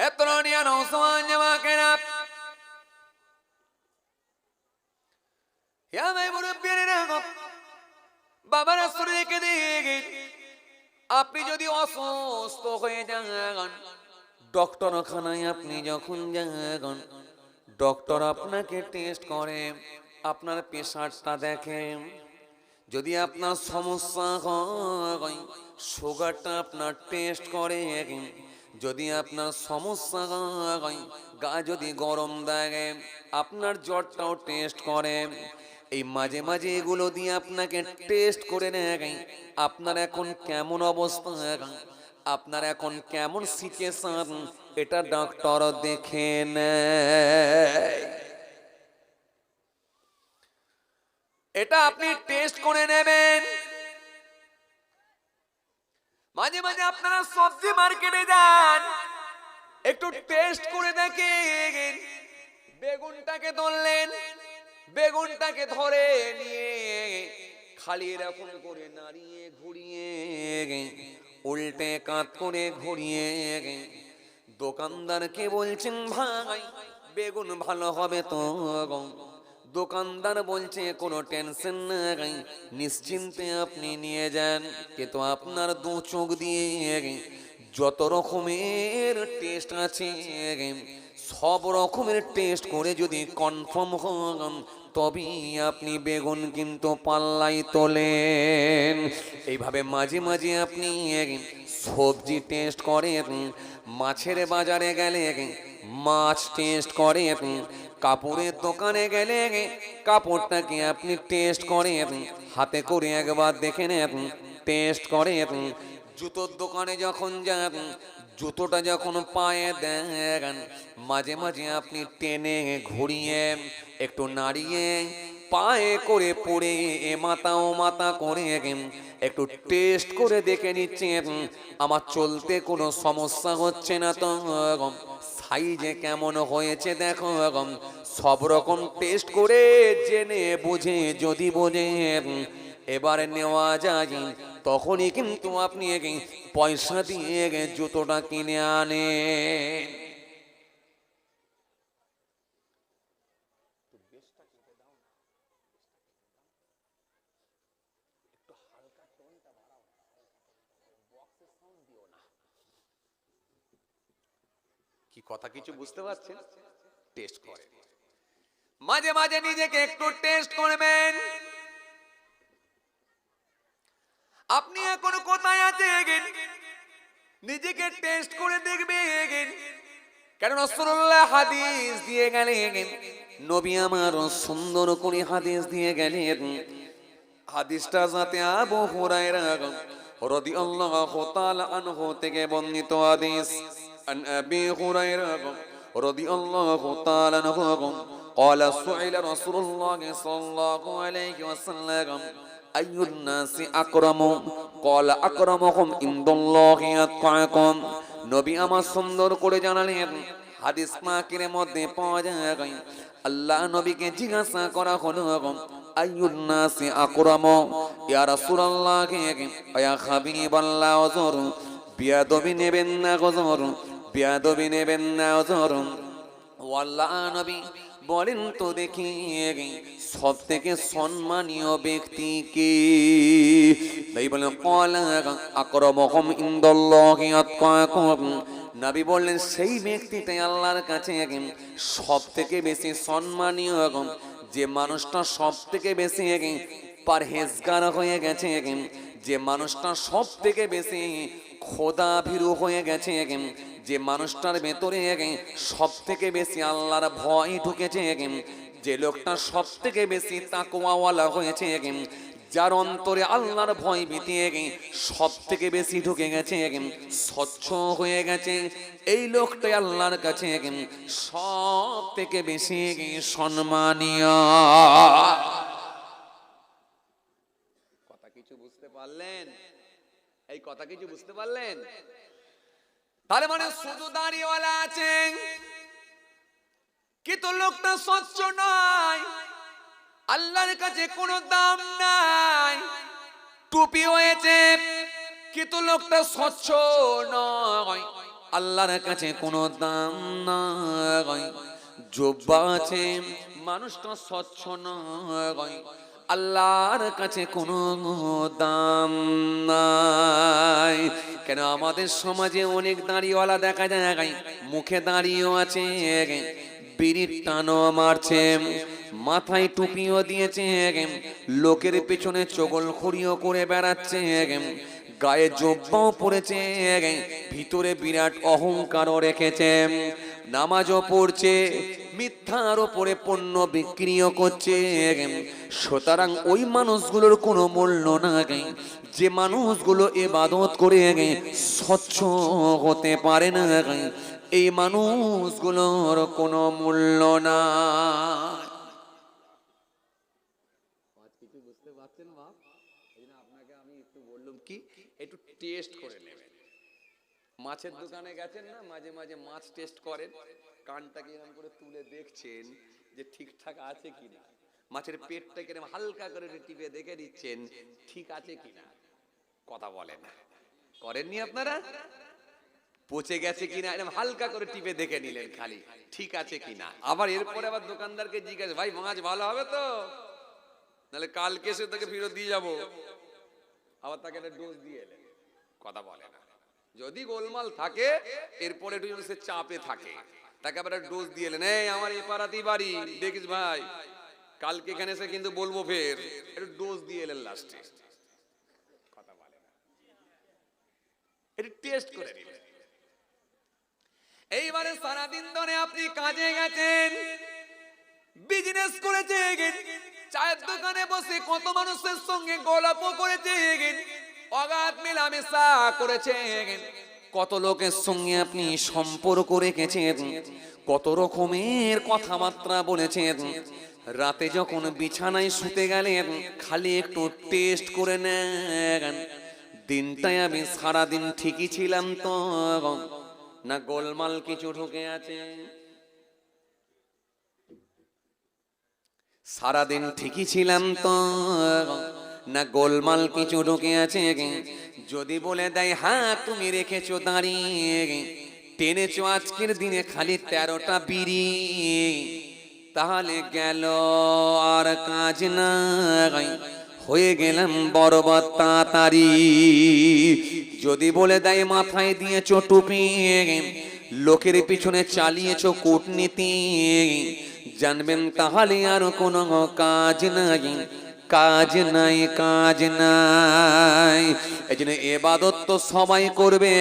এতরনিয়া নওজওয়ান জামাকেরা ইয়া ভাই মুরব্বিরা বাবার শরীরকে দেখে আপনি যদি অসুস্থ হয়ে যান, ডক্টরখানায় আপনি যখন যান, ডক্টর আপনাকে টেস্ট করে, আপনার প্রেশারটা দেখে। যদি আপনার সমস্যা হয়, সুগারটা আপনার টেস্ট করে। যদি আপনার সমস্যা হয়, গা যদি গরম লাগে, আপনার জ্বরটাও টেস্ট করে। এই মাঝে মাঝে এগুলো দিয়ে আপনাকে টেস্ট করে নেয়। আপনার এখন কেমন অবস্থা, আপনার এখন কেমন সিচুয়েশন, এটা ডক্টর দেখে নেয়। এটা আপনি টেস্ট করে নেবেন। মাঝে মাঝে আপনারা সবজি মার্কেটে যান, একটু টেস্ট করে দেখেন। বেগুনটাকে ধরলেন, বেগুনটাকে ধরে নিয়ে খালি এরকম করে নাড়িয়ে ঘুরিয়ে, উল্টে কাত করে ঘুরিয়ে দোকানদারকে বলছেন, ভাই বেগুন ভালো হবে তো? দোকানদার বলছে কোনো টেনশন নাই, নিশ্চিন্তে আপনি নিয়ে যান। কিন্তু আপনার দু চোখ দিয়ে যত রকমের টেস্ট আছে, সব রকমের টেস্ট করে যদি কনফার্ম হন, তবেই আপনি বেগুন কিন্তু পাল্লাই তোলেন। এইভাবে মাঝে মাঝে আপনি সবজি টেস্ট করেন, মাছের বাজারে গেলে মাছ টেস্ট করেন, কাপড়ের দোকানে গেলে কাপড়টাকে আপনি টেস্ট করেন, হাতে করে একবার দেখে নেন, টেস্ট করেন। জুতোর দোকানে যখন যান, জুতোটা যখন পায়ে দেন, মাঝে মাঝে আপনি টেনে ঘুরিয়ে একটু নাড়িয়ে পায়ে করে পড়ে এ মাথা ও মাথা করে একটু টেস্ট করে দেখে নিচ্ছেন, আমার চলতে কোনো সমস্যা হচ্ছে না তো, সাইজে কেমন হয়েছে দেখো। সব রকম টেস্ট করে জেনে বুঝে যদি বোঝেন এবারে নেওয়া যায়, তখনই কিন্তু আপনি পয়সা দিয়ে জুতোটা কিনে আনে। কি কথা কিছু বুঝতে পারছেন? টেস্ট করে মাঝে মাঝে নিজেকে একটু টেস্ট করবেন। আপনি এখন কোথায় আছেন, নিজেকে টেস্ট করে দেখবেন। কারণ রাসূলুল্লাহ হাদিস দিয়ে গেলেন, নবী আমার সুন্দর করে হাদিস দিয়ে গেলেন। হাদিসটা যাতে আবু হুরায়রা রাদিয়াল্লাহু তাআলা আনহু থেকে বর্ণিত হাদিস। আন আবি হুরায়রা রাদিয়াল্লাহু তাআলা আনহু قال سئل رسول الله صلى الله عليه وسلم أي الناس أكرم قال أكرمهم عند الله أتقاكم। নবী আমার সুন্দর করে জানালেন, হাদিস পাকের মধ্যে পাওয়া যায়, আল্লাহ নবীকে জিজ্ঞাসা করা হলো, আইয়ুন নাসি আকরাম, ইয়া রাসূলুল্লাহ, ইয়া হাবিবাল্লাহ, হুজুর বিয়াদবি নেবেন না, হুজুর বিয়াদবি নেবেন না হুজুর। ও আল্লাহ নবী বলেন তো দেখি, সব থেকে সম্মানীয় ব্যক্তি কি? নবী বলেন, ক্বালা আকরামুহুম ইনদাল্লাহি আতকাকুম। নবী বললেন, সেই ব্যক্তিটাই আল্লাহর কাছে সব থেকে বেশি সম্মানীয়, যে মানুষটা সব থেকে বেশি পরহেজগার হয়ে গেছে, যে মানুষটা সব থেকে বেশি খোদা ভীরু হয়ে গেছে, যে মানুষটার ভেতরে সব থেকে বেশি আল্লাহর ভয় ঢুকেছে, যে লোকটা সব থেকে বেশি তাকওয়াওয়ালা হয়েছে, যার অন্তরে আল্লাহর ভয় বিতিয়ে সব থেকে বেশি ঢুকে গেছে, স্বচ্ছ হয়ে গেছে, এই লোকটাই আল্লাহর কাছে সব থেকে বেশি সম্মানীয়। কথা কিছু বুঝতে পারলেন? এই কথা কিছু বুঝতে পারলেন? তার মানে শুধু দাড়িওয়ালা আছে কিন্তু লোকটা স্বচ্ছ নয়, আল্লাহর কাছে কোনো দাম নাই। টুপি হয়েছে কিন্তু লোকটা স্বচ্ছ নয়, আল্লাহর কাছে কোনো দাম নাই। জুব্বা আছে, মানুষটা স্বচ্ছ নয়, আল্লাহর কাছে কোনো দাম নাই। কেন আমাদের সমাজে অনেক দাড়িওয়ালা দেখা যায়, মুখে দাঁড়িয়েও আছে, বিড়ির টানও মারছে, মাথায় টুপিও দিয়েছে, লোকের পেছনে চগলখড়িও করে বেড়াচ্ছে, গায়ে জব্বাও পড়েছে, ভিতরে বিরাট অহংকারও রেখেছে, নামাজও পড়ছে, মিথ্যার ওপরে পণ্য বিক্রিও করছে। সুতরাং ওই মানুষগুলোর কোনো মূল্য নাই। যে মানুষগুলো ইবাদত করে স্বচ্ছ হতে পারে না, এই মানুষগুলোর কোনো মূল্য নাই। কিছু বুঝতে পারছেন বাপ? এই জন্য আপনাকে আমি একটু বললাম কি, একটু টেস্ট করে নেবেন। মাছের দোকানে গেছেন না, মাঝে মাঝে মাছ টেস্ট করেন, কানটাকে এরকম করে তুলে দেখছেন যে ঠিকঠাক আছে কিনা, মাছের পেটটাকে এরকম হালকা করে টিপে দেখে দিচ্ছেন ঠিক আছে কিনা। কথা বলেন, করেননি আপনারা? পচে গেছে কিনা এরকম হালকা করে টিপে দেখে নিলেন খালি, ঠিক আছে কিনা। আবার এরপরে আবার দোকানদারকে জিজ্ঞাসা, ভাই মাছ ভালো হবে তো, নাহলে কালকে এসে তাকে ফেরত দিয়ে যাবো। আবার তাকে একটা ডোজ দিয়ে এলেন। কথা বলে না। যদি গোলমাল থাকে এরপরে একটু সে চাপে থাকে, তাকে আবার একটা ডোজ দিয়ে এলেন, এই আমার এ পাড়াতেই বাড়ি, দেখিস ভাই কালকে এখানে এসে কিন্তু বলবো, ফের একটু ডোজ দিয়ে এলেন লাস্টে। কথা বলে না, একটু টেস্ট করে নিলেন। এইবারে সারাদিন ধরে আপনি কাজে গেছেন, বিজনেস করেছেন, চায়ের দোকানে বসে কত মানুষের সঙ্গে গল্প করেছেন, অগাধ মেলামেশা করেছেন, কত লোকের সঙ্গে আপনি সম্পর্ক রেখেছেন, কত রকমের কথাবার্তা বলেছেন। রাতে যখন বিছানায় শুতে গেলেন খালি একটু টেস্ট করে নেন, দিনটায় আমি সারাদিন ঠিকই ছিলাম তো, না গোলমাল কিছু ঢুকে আছে। সারাদিন ঠিকই ছিলাম তো, না গোলমাল কিছু ঢুকে আছে। যদি বলে দেয় হ্যাঁ তুমি রেখেছো দাঁড়িয়ে, টেনেছো আজকের দিনে খালি 13টা বিড়ি, তাহলে গেল আর কাজ নাই, হয়ে গেলাম বরবাদ তাড়াতাড়ি। যদি বলে দেয় মাথায় দিয়েছো টুপি, লোকের পিছনে চালিয়েছো কূটনীতি, জানবেন তাহলে আর কোনো কাজ নাই, কাজ নাই, কাজ নাই। এই জন্য ইবাদত তো সবাই করবে,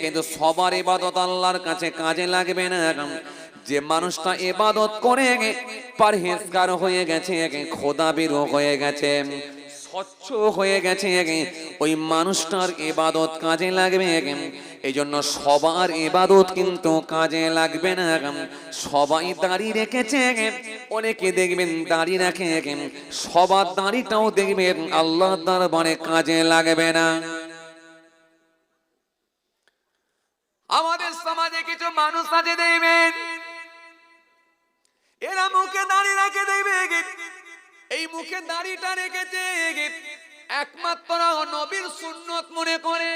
কিন্তু সবার ইবাদত আল্লাহর কাছে কাজে লাগবে না। যে মানুষটা ইবাদত করে পরহেজগার হয়ে গেছে, খোদাবিরও হয়ে গেছে, স্বচ্ছ হয়ে গেছে, ওই মানুষটার ইবাদত কাজে লাগবে। এই জন্য সবার ইবাদত কিন্তু কাজে লাগবে না। সবাই দাড়ি রেখেছে, অনেকে দেখবেন দাড়ি রাখে, সবার দাড়িটাও দেখবেন আল্লাহর দরবারে কাজে লাগবে না। আমাদের সমাজে কিছু মানুষ আছে দেখবেন, এরা মুখে দাড়ি রাখে দেখবেন, এই মুখে দাড়িটা রেখেছে একমাত্র নবীর সুন্নত মনে করে,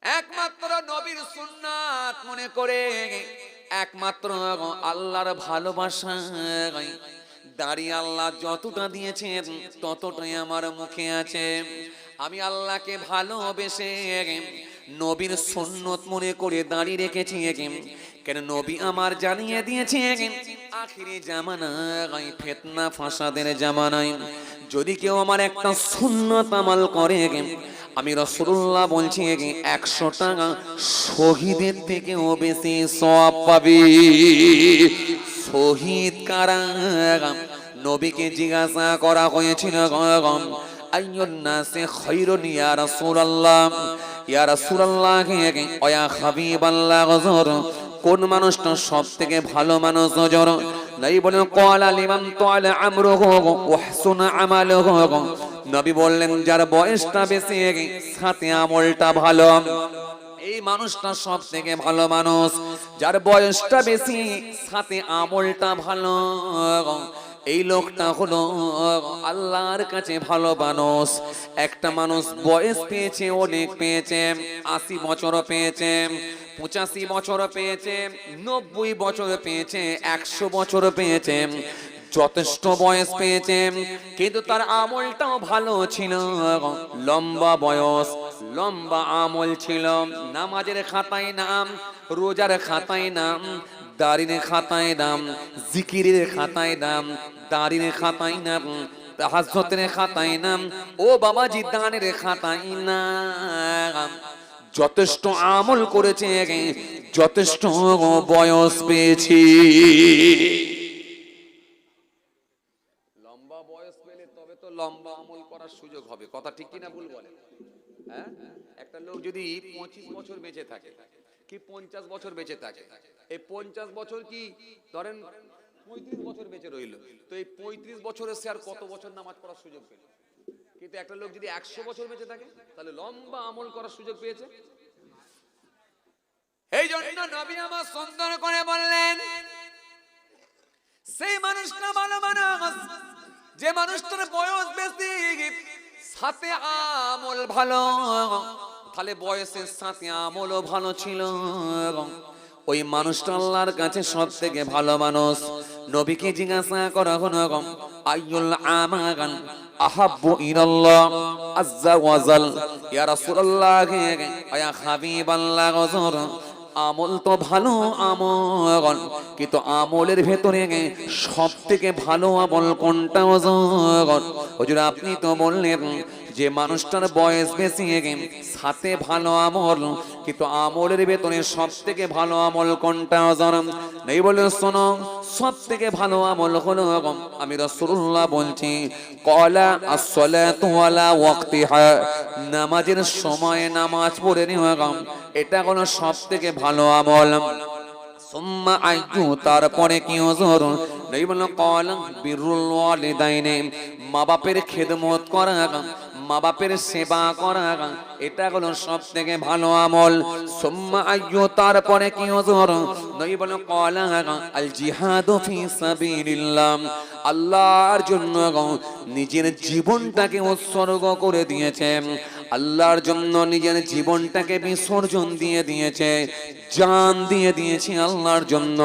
একমাত্র নবীর সুন্নাত মনে করে, একমাত্র আল্লাহর ভালোবাসা। দাড়ি আল্লাহ যতটা দিয়েছেন ততটাই আমার মুখে আছে। আমি আল্লাহকে ভালোবেসে নবীর সুন্নত মনে করে দাড়ি রেখেছি। কেন নবী আমার জানিয়ে দিয়েছে আখিরি জামানায়, ফিতনা ফাসাদের জামানায় যদি কেউ আমার একটা সুন্নত আমল করে, আমি রাসূলুল্লাহ বলছি 100 টাকা শহীদের থেকেও বেশি সওয়াব পাবে। শহীদ কারা? নবীকে জিজ্ঞাসা করা হয়েছিল, আইয়ুন নাসি খায়রুন ইয়া রাসূলুল্লাহ, ইয়া রাসূলুল্লাহ ওয়া হাবিবাল্লাহ, হুজুর কোন মানুষটা সবথেকে ভালো মানুষ হুজুর? নবী বলেন ক্বালা লিমান তাআলা আমরুহু ওয়া হাসুনা আমালুহু। নবী বললেন যার বয়সটা বেশি সাথে আমলটা ভালো, এই মানুষটা সবথেকে ভালো মানুষ। যার বয়সটা বেশি সাথে আমলটা ভালো, এই লোকটা হলো আল্লাহর কাছে ভালো মানুষ। একটা মানুষ বয়স পেয়েছে, অনেক পেয়েছে, 80 বছর পেয়েছে, 85 বছর পেয়েছে, 90 বছর পেয়েছে, 100 বছর পেয়েছে, যথেষ্ট বয়স পেয়েছে, কিন্তু তার আমলটাও ভালো ছিল, লম্বা বয়স, লম্বা আমল ছিল। নামাজের খাতায় নাম, রোজার খাতায় নাম, দাড়ির খাতায় নাম, জিকিরের খাতায় নাম, দাড়ির খাতায় নাম, তাহাজ্জুদের খাতায় নাম, ও বাবাজি দানের খাতায় নাম। যথেষ্ট আমল করেছে, যথেষ্ট বয়স পেয়েছি। লম্বা বয়স পেলে তবে তো লম্বা আমল করার সুযোগ হবে। কথা ঠিক কিনা ভুল বলে? হ্যাঁ, একটা লোক যদি 25 বছর বেঁচে থাকে কি 50 বছর বেঁচে থাকে, এই 50 বছর কি ধরেন 35 বছর বেঁচে রইল, তো এই 35 বছরে সে আর কত বছর নামাজ পড়ার সুযোগ পেল? কিন্তু একটা লোক যদি 100 বছর বেঁচে থাকে তাহলে লম্বা আমল করার সুযোগ পেয়েছে। এই জন্য নবী আমার সুন্দর করে বললেন, সেই মানুষটা ভালো মানুষ যে মানুষটার বয়স বেশি, সাথে আমল ভালো। তাহলে বয়সের সাথে আমলও ভালো ছিল, ওই মানুষটা আল্লাহর কাছে সব থেকে ভালো মানুষ। নবীকে জিজ্ঞাসা করা হলো, আইয়ুল আমাল আহাব্বু ইলাল্লাহ আযজা ওয়া জাল, ইয়া রাসূলুল্লাহ ইয়া হাবিবাল্লাহ, হুজুর আমল তো ভালো আমল, কিন্তু আমলের ভেতরে সব থেকে ভালো আমল কোনটা হুজুর? আপনি তো বললেন যে মানুষটার বয়স বেশি, সাথে ভালো আমল, কিন্তু আমলের ভেতরে সব থেকে ভালো আমল কোনটা হুজুর? নেই বলে শোনো, সব থেকে ভালো আমল হলো, আমি রাসূলুল্লাহ বলছি, ক্বালা আস-সালাতু আলা ওয়াক্তিহা, নামাজের সময় নামাজ পড়ে নেওয়া, এটা হলো সব থেকে ভালো আমল। সুম্মা আইয়ু, তারপরে কি হুজুর? নেই বলে ক্বালা বিরুল ওয়ালিদাইনি, মা বাপের খেদমত করা, মা বাপের সেবা করা, এটা হলো সব থেকে ভালো আমল। সুম্মা আইয়ু, তারপরে কি হুজুর? নবী বলেন ক্বালা আল জিহাদু ফি সাবিলিল্লাহ, আল্লাহর জন্য নিজের জীবনটাকে উৎসর্গ করে দিয়েছে, আল্লাহর জন্য নিজের জীবনটাকে বিসর্জন দিয়ে দিয়েছে, জান দিয়ে দিয়েছে আল্লাহর জন্য,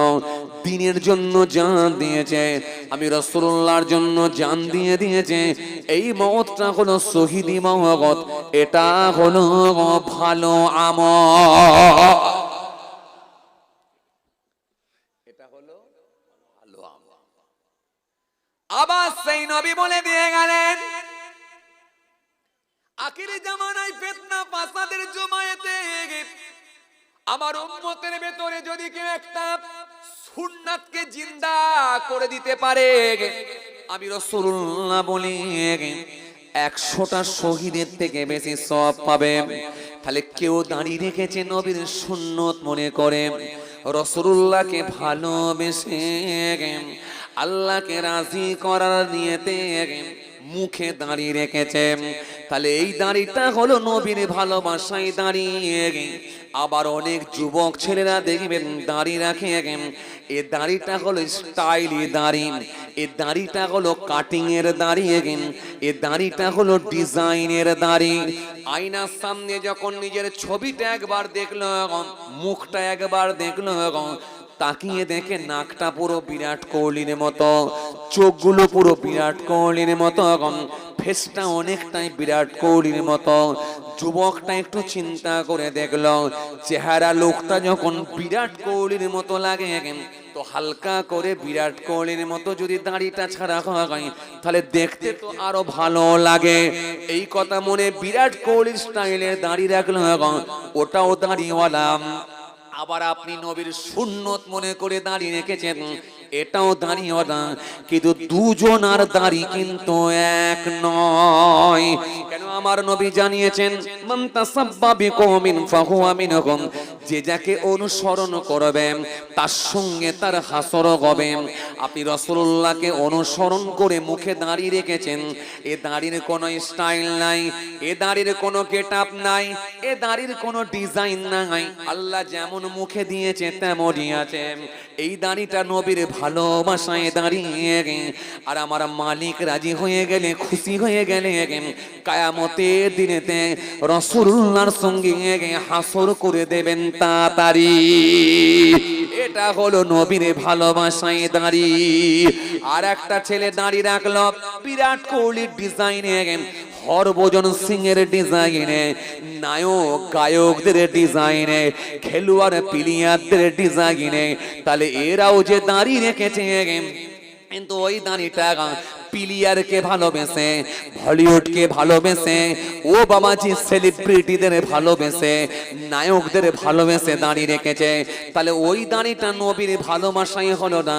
দ্বীনের জন্য জান দিয়েছে, আমি রাসূলুল্লাহর জন্য জান দিয়ে দিয়েছে। এই মওতটা হলো শহীদি মওত, এটা হলো ভালো আমল, এটা হলো ভালো আমল। আবার সেই নবী বলে দিয়ে গেলেন, আখিরি জামানায় ফিতনা ফাসাদের জমায়েতে আমার উম্মতের ভেতরে যদি কেউ একটা সুন্নাতকে জিন্দা করে দিতে পারে, আমি রাসূলুল্লাহ বলি 100টা শহীদের থেকে বেশি সওয়াব পাবে। তাহলে কেউ দাঁড়িয়ে রেখেছে নবীর সুন্নত মনে করে, রাসূলুল্লাহকে ভালোবেসে আল্লাহকে রাজি করার নিয়তে মুখে দাঁড়িয়ে রেখেছে, তাহলে এই দাড়িটা হলো নবীর ভালোবাসায় দাঁড়িয়ে। আবার অনেক যুবক ছেলেরা দেখবেন দাড়ি রাখে, এই দাড়িটা হলো স্টাইলি দাড়ি, এই দাড়িটা হলো কাটিং এর দাড়ি, এই দাড়িটা হলো ডিজাইনের দাড়ি। আয়নার সামনে যখন নিজের ছবিটা একবার দেখলো, মুখটা একবার দেখলো, তাকিয়ে দেখে নাকটা পুরো বিরাট কোহলির মতো, চোখগুলো পুরো বিরাট কোহলির মতো, ফেসটা অনেকটাই বিরাট কোহলির মতো। যুবকটা একটু চিন্তা করে দেখলো, চেহারা লোকটা যখন বিরাট কোহলির মতো লাগে, তো হালকা করে বিরাট কোহলির মতো যদি দাড়িটা ছাড়া হয় তাহলে দেখতে তো আরো ভালো লাগে। এই কথা মনে বিরাট কোহলির স্টাইলের দাড়ি রাখলো, ওটাও দাড়িওয়ালা। আবার আপনি নবীর সুন্নত মনে করে দাঁড়িয়ে রেখেছেন, এটাও দাঁড়িওয়ালা, কিন্তু দুজনার দাড়ি কিন্তু এক নয়। কেন? আমার নবী জানিয়েছেন, মান তাসাব্বা বিকওমিন ফাহুয়া মিনহুম, যে যাকে অনুসরণ করবে তার সঙ্গে তার হাসর হবে। আপনি রাসূলুল্লাহকে অনুসরণ করে মুখে দাঁড়িয়ে রেখেছেন, এ দাঁড়ির কোনো স্টাইল নাই, এ দাঁড়ির কোনো গেটআপ নাই, এ দাঁড়ির কোনো ডিজাইন নাই, আল্লাহ যেমন মুখে দিয়েছে তেমনই আছে। এই দাঁড়িটা নবীর ভালোবাসায় দাঁড়িয়ে, আর আমার মালিক রাজি হয়ে গেলে, খুশি হয়ে গেলে কিয়ামতের দিনেতে রাসূলুল্লাহর সঙ্গে হাসর করে দেবেন তাড়াতাড়ি। এটা হলো নবীর ভালোবাসায় দাঁড়ি। আর একটা ছেলে দাঁড়ি রাখলো বিরাট কোহলির ডিজাইনে, হরভজন সিং এর ডিজাইনে, নায়ক গায়কদের ডিজাইনে, খেলোয়াড় প্লেয়ারদের ডিজাইনে। তাহলে এরাও যে দাঁড়ি রেখেছে, কিন্তু ওই দাঁড়িটা প্লেয়ারকে ভালোবেসে, বলিউডকে ভালোবেসে, ও বাবাজি সেলিব্রিটিদের ভালোবেসে, নায়কদের ভালোবেসে দাঁড়ি রেখেছে। তাহলে ওই দাঁড়িটা নবীর ভালোবাসাই হলো না।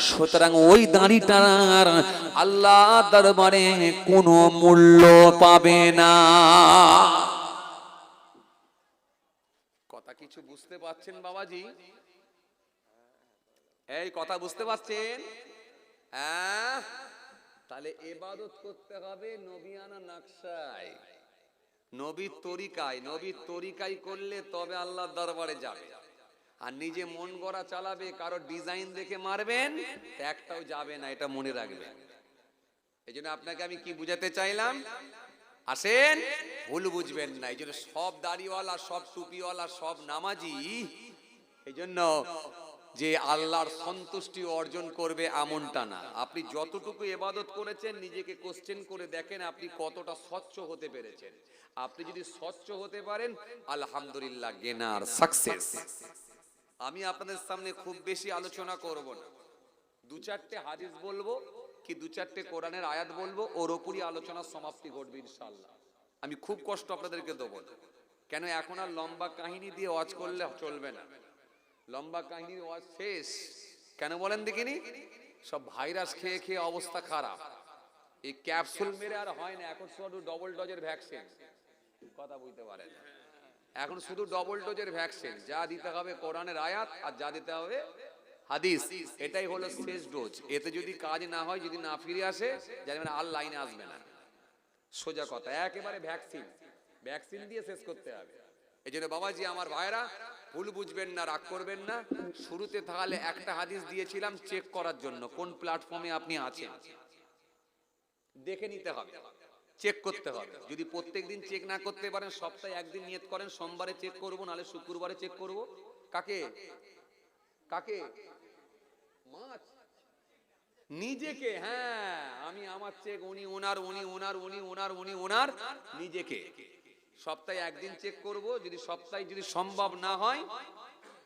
সুতরাং ওই দাঁড়িটার আল্লাহ দরবারে কোনো মূল্য পাবে না। কথা কিছু বুঝতে পারছেন বাবাজি? এই কথা বুঝতে পারছেন? হ্যাঁ, তাহলে ইবাদত করতে হবে নবিয়ানা নকশায়, নবীর তরিকায়। নবীর তরিকায় করলে তবে আল্লাহর দরবারে যাবে। আর নিজে মন গড়া চালাবে, কারো ডিজাইন দেখে মারবেন, একটাও যাবে না, এটা মনে রাখবেন। এই জন্য আপনাকে আমি কি বুঝাতে চাইলাম, আসেন ভুল বুঝবেন না। এই জন্য সব দাড়িওয়ালা, সব টুপিওয়ালা, সব নামাজি, এই জন্য যে আল্লাহর সন্তুষ্টি অর্জন করবে এমনটা না। আপনি যতটুকু ইবাদত করেছেন নিজেকে কোশ্চেন করে দেখেন আপনি কতটা স্বচ্ছ হতে পেরেছেন। আপনি যদি স্বচ্ছ হতে পারেন আলহামদুলিল্লাহ, গেনার সাকসেস। আমি আপনাদের সামনে খুব বেশি আলোচনা করব না, দু চারটে হাদিস বলবো কি দু চারটে কোরআনের আয়াত বলবো, ওর উপরই আলোচনার সমাপ্তি ঘটবে ইনশাআল্লাহ। আমি খুব কষ্ট আপনাদেরকে দেবো না, কেন এখন আর লম্বা কাহিনী দিয়ে ওয়াজ করলে চলবে না। লম্বা কাহিনীর ওয়াজ শেষ কেন বলেন দেখিনি? সব ভাইরাস খেয়ে খেয়ে অবস্থা খারাপ। এই ক্যাপসুল মেরে আর হয় না, এখন শুধু ডবল ডোজের ভ্যাকসিন। কথা বুঝতে পারেন? এখন শুধু ডবল ডোজের ভ্যাকসিন, যা দিতে হবে কোরআনের আয়াত আর যা দিতে হবে হাদিস, এটাই হলো শেষ ডোজ। এতে যদি কাজ না হয়, যদি না ফিরে আসে, জানবেন আর লাইনে আসবে না। সোজা কথা, একেবারে ভ্যাকসিন, ভ্যাকসিন দিয়ে শেষ করতে হবে। এই জন্য বাবাজি আমার ভাইরা ভুল বুঝবেন না, রাগ করবেন না। শুরুতে তাহলে একটা হাদিস দিয়েছিলাম চেক করার জন্য, কোন প্ল্যাটফর্মে আপনি আছেন দেখে নিতে হবে, চেক করতে হবে। যদি প্রত্যেকদিন চেক না করতে পারেন, সপ্তাহে একদিন নিয়ত করেন সোমবারে চেক করব, নাহলে শুক্রবারে চেক করব। কাকে কাকে? মাছ নিজেকে। হ্যাঁ, আমি আমার চেক, উনি ওনার, উনি ওনার, উনি ওনার, উনি ওনার, নিজেকে সপ্তাহে একদিন চেক করব। যদি সপ্তাহে যদি সম্ভব না হয়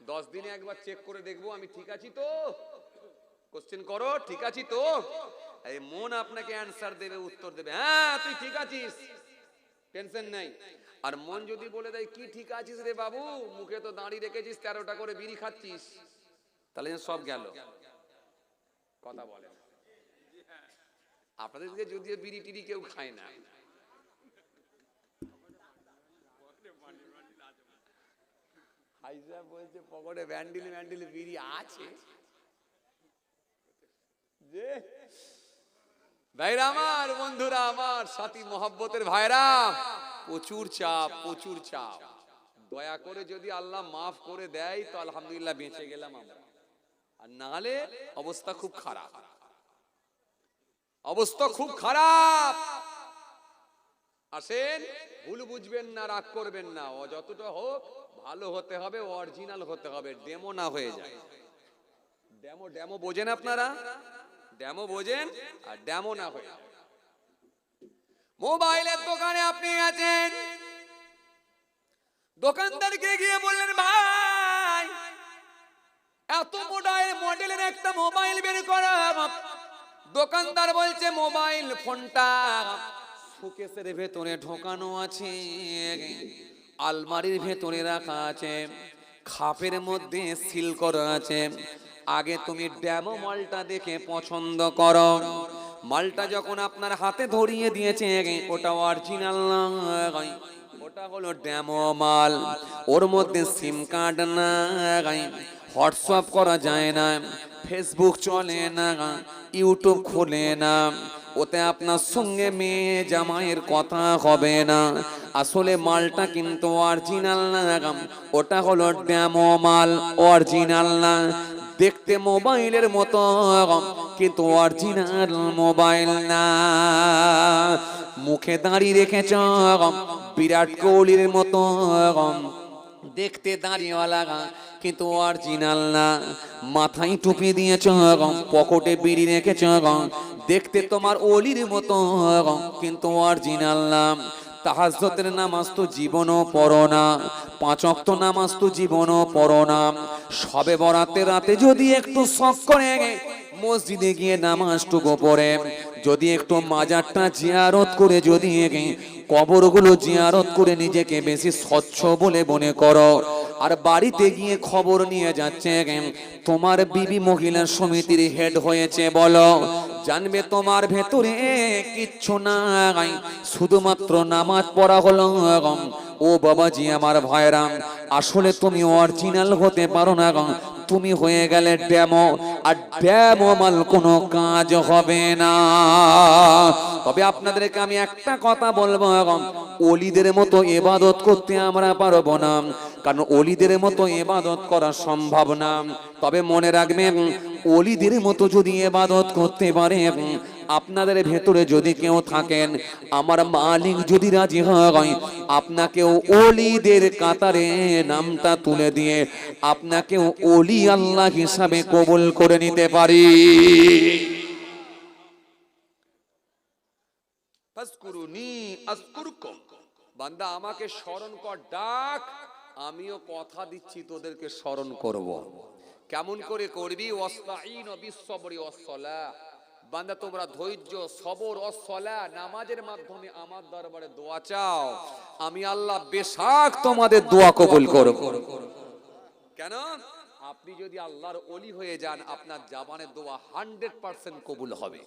10 দিনে একবার চেক করে দেখবো আমি ঠিক আছি তো। কোশ্চেন করো, ঠিক আছি তো? এই মন আপনাকে অ্যানসার দেবে, উত্তর দেবে, হ্যাঁ তুই ঠিক আছিস, টেনশন নাই। আর মন যদি বলে দেয় কি ঠিক আছিস রে বাবু, মুখে তো দাঁড়িয়ে রেখেছিস, 13টা করে বিড়ি খাচ্ছিস, তাহলে সব গেল। কথা বলেন? আপনাদেরকে যদিও বিড়ি টিড়ি কেউ খায় না, বলছে পকেটে ব্যান্ডিল ব্যান্ডিল বিড়ি আছে। যে ভাইরা আমার, বন্ধুরা আমার, সাথী মহব্বতের ভাইরা, প্রচুর চাপ, প্রচুর চাপ। দয়া করে যদি আল্লাহ মাফ করে দেয় তো আলহামদুলিল্লাহ, বেঁচে গেলাম আমরা। আর নাহলে অবস্থা খুব খারাপ, অবস্থা খুব খারাপ। আসেন, ভুল বুঝবেন না, রাগ করবেন না। ও যতটা হোক ভালো হতে হবে, অরিজিনাল হতে হবে, ডেমো না হয়ে যায়। ডেমো ডেমো বোঝেন আপনারা? ডেমো বোঝেন? আর ডেমো না হয়ে যায়। মোবাইলের দোকানে আপনি গেছেন, দোকানদারকে গিয়ে বললেন ভাই এত মডেলের একটা মোবাইল বের করা। দোকানদার বলছে মোবাইল ফোনটা শোকেসের ভেতরে ঢোকানো আছে, আলমারির ভেতরে রাখা আছে, খাপের মধ্যে সিল করা আছে। আগে তুমি ডেমো মালটা দেখে পছন্দ করো। মালটা যখন আপনার হাতে ধরিয়ে দিয়েছে ওটা অরিজিনাল নয়, ওটা হলো ডেমো মাল। ওর মধ্যে সিম কার্ড নাই, হোয়াটসঅ্যাপ করা যায় না, ফেসবুক চলে না, ইউটিউব খোলে না, ওতে আপনার সঙ্গে মেয়ে জামাইয়ের কথা হবে না। আসলে মালটা কিন্তু অরিজিনাল না, ওটা হলো ডেমো মাল, অরিজিনাল না। দেখতে মোবাইলের মতো কিন্তু অরিজিনাল মোবাইল না। মুখে দাঁড়িয়ে রেখেছ বিরাট কোহলির মতো, দেখতে দাঁড়িয়েওয়ালা কিন্তু অরিজিনাল না। মাথায় টুপি দিয়েছ, পকেটে বিড়ি রেখেছ, দেখতে তোমার ওলির মতো কিন্তু অরিজিনাল না। তাহাজ্জুদের নামাজ তো জীবনও পড়ো না, 5 ওয়াক্ত নামাজ তো জীবনও পড়ো না। শবে বরাতের রাতে যদি একটু শখ করে মসজিদে গিয়ে নামাজটুকু পড়ে, যদি একটু মাজারটা জিয়ারত করে, যদি কবরগুলো জিয়ারত করে নিজেকে বেশি স্বচ্ছ বলে মনে করো, আর বাড়িতে গিয়ে খবর নিয়ে যাচ্ছে তোমার বিবি মহিলা সমিতির হেড হয়েছে, বলো জানবে তোমার ভেতরে কিচ্ছু নাই, শুধুমাত্র নামাজ পড়া হলো। ও বাবাজি আমার ভাইরাম, আসলে তুমি অরিজিনাল হতে পারো না, তুমি হয়ে গেলে ডেমো। আর ডেমো মাল কোনো কাজ হবে না। তবে আপনাদেরকে আমি একটা কথা বলবো, ওলিদের মতো ইবাদত করতে আমরা পারবো না, কারণ ওলিদের মতো ইবাদত করা সম্ভব না। তবে মনে রাখবেন, ওলিদের মতো যদি ইবাদত করতে পারে, আপনাদের ভেতরে যদি কেউ থাকেন, আমার মালিক যদি রাজি হয়, আপনাকেও ওলিদের কাতারে নামটা তুলে দিয়ে আপনাকেও ওলি আল্লাহ হিসাবে কবুল করে নিতে পারি। ফাজকুরুনি আযকুরকুম, বান্দা আমাকে স্মরণ কর, ডাক, আমিও কথা দিচ্ছি তোদেরকে স্মরণ করব। কেমন করে করবি? ওয়াস্তাঈনু বিস-সাবরি ওয়াস-সালাহ, বান্দা তোমরা ধৈর্য, সবর ও সালাহ, নামাজের মাধ্যমে আমার দরবারে দোয়া চাও, আমি আল্লাহ বেশক তোমাদের দোয়া কবুল করব। কেন? আপনি যদি আল্লাহর ওলি হয়ে যান, আপনার জবানের দোয়া 100% কবুল হবে।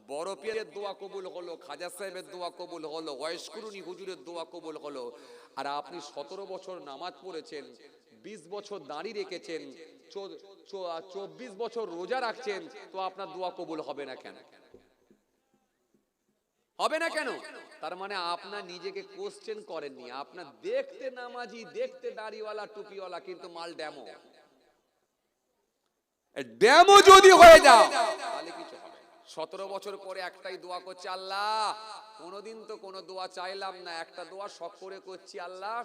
বড় পীরের দোয়া কবুল হলো, খাজা সাহেবের দোয়া কবুল হলো, ওয়াইশকুরুনি হুজুরের দোয়া কবুল হলো। আর আপনি 17 বছর নামাজ পড়েছেন, 20 বছর দাঁড়ি রেখেছেন, 24 বছর রোজা রাখছেন, তো আপনার দোয়া কবুল হবে না কেন? হবে না কেন? তার মানে আপনার নিজেকে কোশ্চেন করেননি। আপনার দেখতে নামাজি, দেখতে দাড়িওয়ালা, টুপিওয়ালা, কিন্তু মাল ডেমো। ডেমো যদি হয়ে যাও তাহলে কিছু হবে। 17 বছর পরে একটাই দোয়া করছে, আল্লাহ কোনোদিন তো কোনো দোয়া চাইলাম না, একটা দোয়া শখ করে করছি, আল্লাহ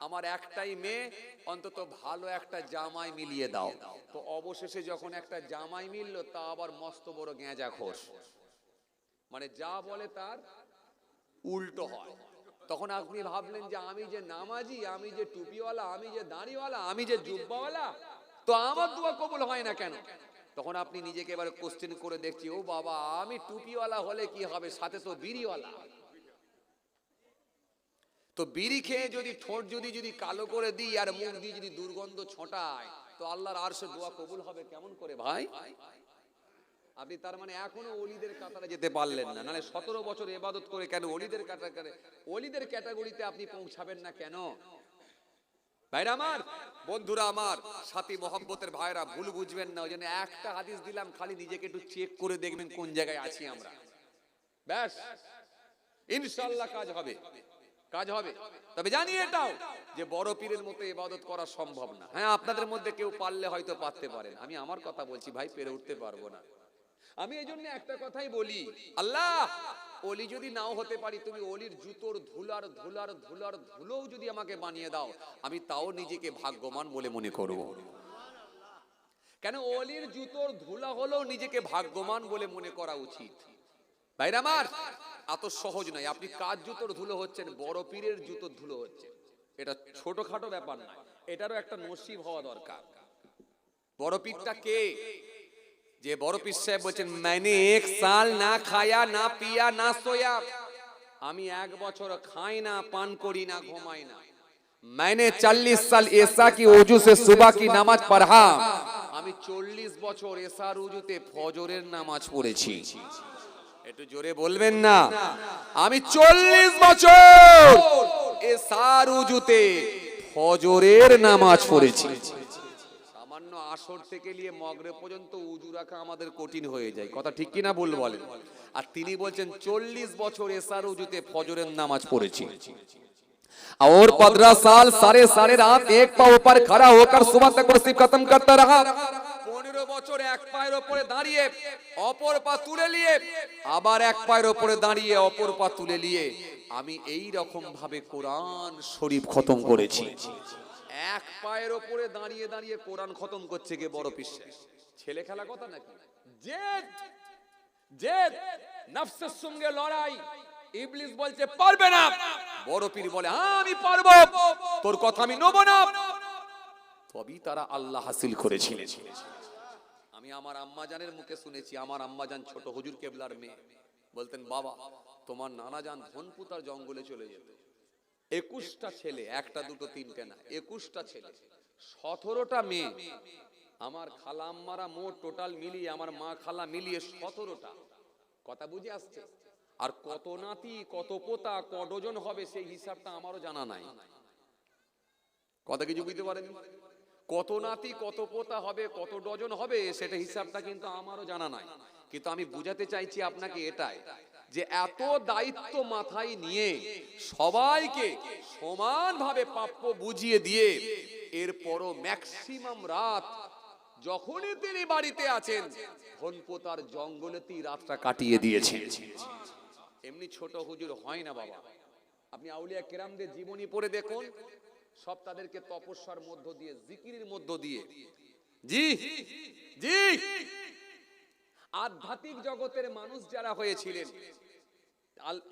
আমার একটাই মেয়ে, অন্তত ভালো একটা জামাই মিলিয়ে দাও। তো অবশেষে যখন একটা জামাই মিললো, তা আবার মস্ত বড় গেঁজাখোর, মানে যা বলে তার উল্টো হয়। তখন আপনি ভাবলেন যে আমি যে নামাজি, আমি যে টুপিওয়ালা, আমি যে দাড়িওয়ালা, আমি যে জুব্বাওয়ালা, তো আমার দোয়া কবুল হয় না কেন? তখন আপনি নিজেকে এবার কোশ্চেন করে দেখছি, ও বাবা, আমি টুপিওয়ালা হলে কি হবে, সাথে তো বিড়িওয়ালা। তো বিড়ি খেয়ে যদি ঠোঁট যদি কালো করে দিই আর মুখ দিয়ে যদি দুর্গন্ধ ছোটায়, তো আল্লাহর আরশে দোয়া কবুল হবে কেমন করে ভাই? আপনি তার মানে এখনো ওলিদের কাতারে যেতে পারলেন না। নাহলে 17 বছর ইবাদত করে কেন ওলিদের কাতারে, ওলিদের ক্যাটাগরিতে আপনি পৌঁছাবেন না কেন? ভাইরা আমার, বন্ধুরা আমার, সাথী মহব্বতের ভাইরা, ভুল বুঝবেন না। ওই জন্য একটা হাদিস দিলাম, খালি নিজেকে একটু চেক করে দেখবেন কোন জায়গায় আছি আমরা, ব্যাস ইনশাআল্লাহ কাজ হবে, কাজ হবে। তবে জানি এটাও যে বড় পীরের মতো ইবাদত করা সম্ভব না। হ্যাঁ, আপনাদের মধ্যে কেউ পারলে হয়তো পারতে পারেন, আমি আমার কথা বলছি ভাই, পেরে উঠতে পারবো না। আমি এই জন্য একটা কথাই বলি, আল্লাহ ওলি যদি নাও হতে পারি, তুমি ওলির জুতোর ধুলার ধুলার ধুলার ধুলোও যদি আমাকে বানিয়ে দাও, আমি তাও নিজেকে ভাগ্যবান বলে মনে করব। কেন? ওলির জুতোর ধুলা হলেও নিজেকে ভাগ্যবান বলে মনে করা উচিত। ভাইরা আমার, এত সহজ নয়। আপনি কার জুতোর ধুলো হচ্ছেন? বড় পীরের জুতোর ধুলো হচ্ছে। এটা ছোটখাটো ব্যাপার নয়, এটারও একটা নসিব হওয়া দরকার। বড় পীরটা কে? যে বড় পীর সাহেব বলছেন, मैंने 1 साल না খায়া না পিয়া না সোয়া, আমি 1 বছর খাই না, পান করি না, ঘুমাই না। मैंने 40 साल ऐसा की वजू से सुबह की नमाज पढ़ा, আমি 40 বছর এশার ওযুতে ফজরের নামাজ পড়েছি। একটু জোরে বলবেন না? আমি 40 বছর এসার উজুতে ফজরের নামাজ পড়েছি। সামান্য আসর থেকে নিয়ে মাগরিব পর্যন্ত উজু রাখা আমাদের কঠিন হয়ে যায়, কথা ঠিক কিনা ভুল বলেন? আর তিনি বলছেন 40 বছর এসার উজুতে ফজরের নামাজ পড়েছি। और 15 साल सारे रात एक पांव पर खड़ा होकर सुबह तक कुर्सी खत्म करता रहा। 15 বছর এক পায়ের উপরে দাঁড়িয়ে অপর পা তুলে নিয়ে আবার এক পায়ের উপরে দাঁড়িয়ে অপর পা তুলে নিয়ে আমি এই রকম ভাবে কোরআন শরীফ খতম করেছি। এক পায়ের উপরে দাঁড়িয়ে দাঁড়িয়ে কোরআন খতম করছে কে বড় পিসে? ছেলে খেলা কথা নাকি? জেদ জেদ, নফসের সঙ্গে লড়াই। ইবলিস বলছে পারবে না, বড় পীর বলে আমি পারবো, তোর কথা আমি নেব না। তবেই তারা আল্লাহ হাসিল করেছিলেন। আমি আমার আম্মা জানের মুখে শুনেছি, আমার আম্মা জান ছোট হুজুর কেবলার মেয়ে বলতেন, বাবা তোমার নানা জান ধনপুতার জঙ্গলে চলে যেত, 21টা ছেলে, একটা দুটো তিনটে না, 21টা ছেলে, 17টা মেয়ে। আমার খালা আম্মারা মোট টোটাল মিলিয়ে, আমার মা খালা মিলিয়ে 17টা। কথা বুঝে আসছে? আর কত নাতি কত পোতা কতজন হবে সেই হিসাবটা আমারও জানা নাই। কথা কিছু বুঝতে পারেন? কত নাতি কত পোতা হবে, কত ডজন হবে, সেটা হিসাবটা কিন্তু আমারও জানা নাই। কিন্তু আমি বুঝাতে চাইছি আপনাকে এটাই, যে এত দায়িত্ব মাথায় নিয়ে সবাইকে সমানভাবে প্রাপ্য বুঝিয়ে দিয়ে এরপরও ম্যাক্সিমাম রাত যখনই তিনি বাড়িতে আছেন ধনপোতার জঙ্গলেতেই রাতটা কাটিয়ে দিয়েছেন। এমনি ছোট হুজুর হয় না বাবা। আপনি আউলিয়া কেরামদের জীবনী পড়ে দেখুন, সব তাদেরকে তপস্যার মধ্য দিয়ে, জিকিরের মধ্য দিয়ে, জি জি আধ্যাত্মিক জগতের মানুষ যারা হয়েছিলেন,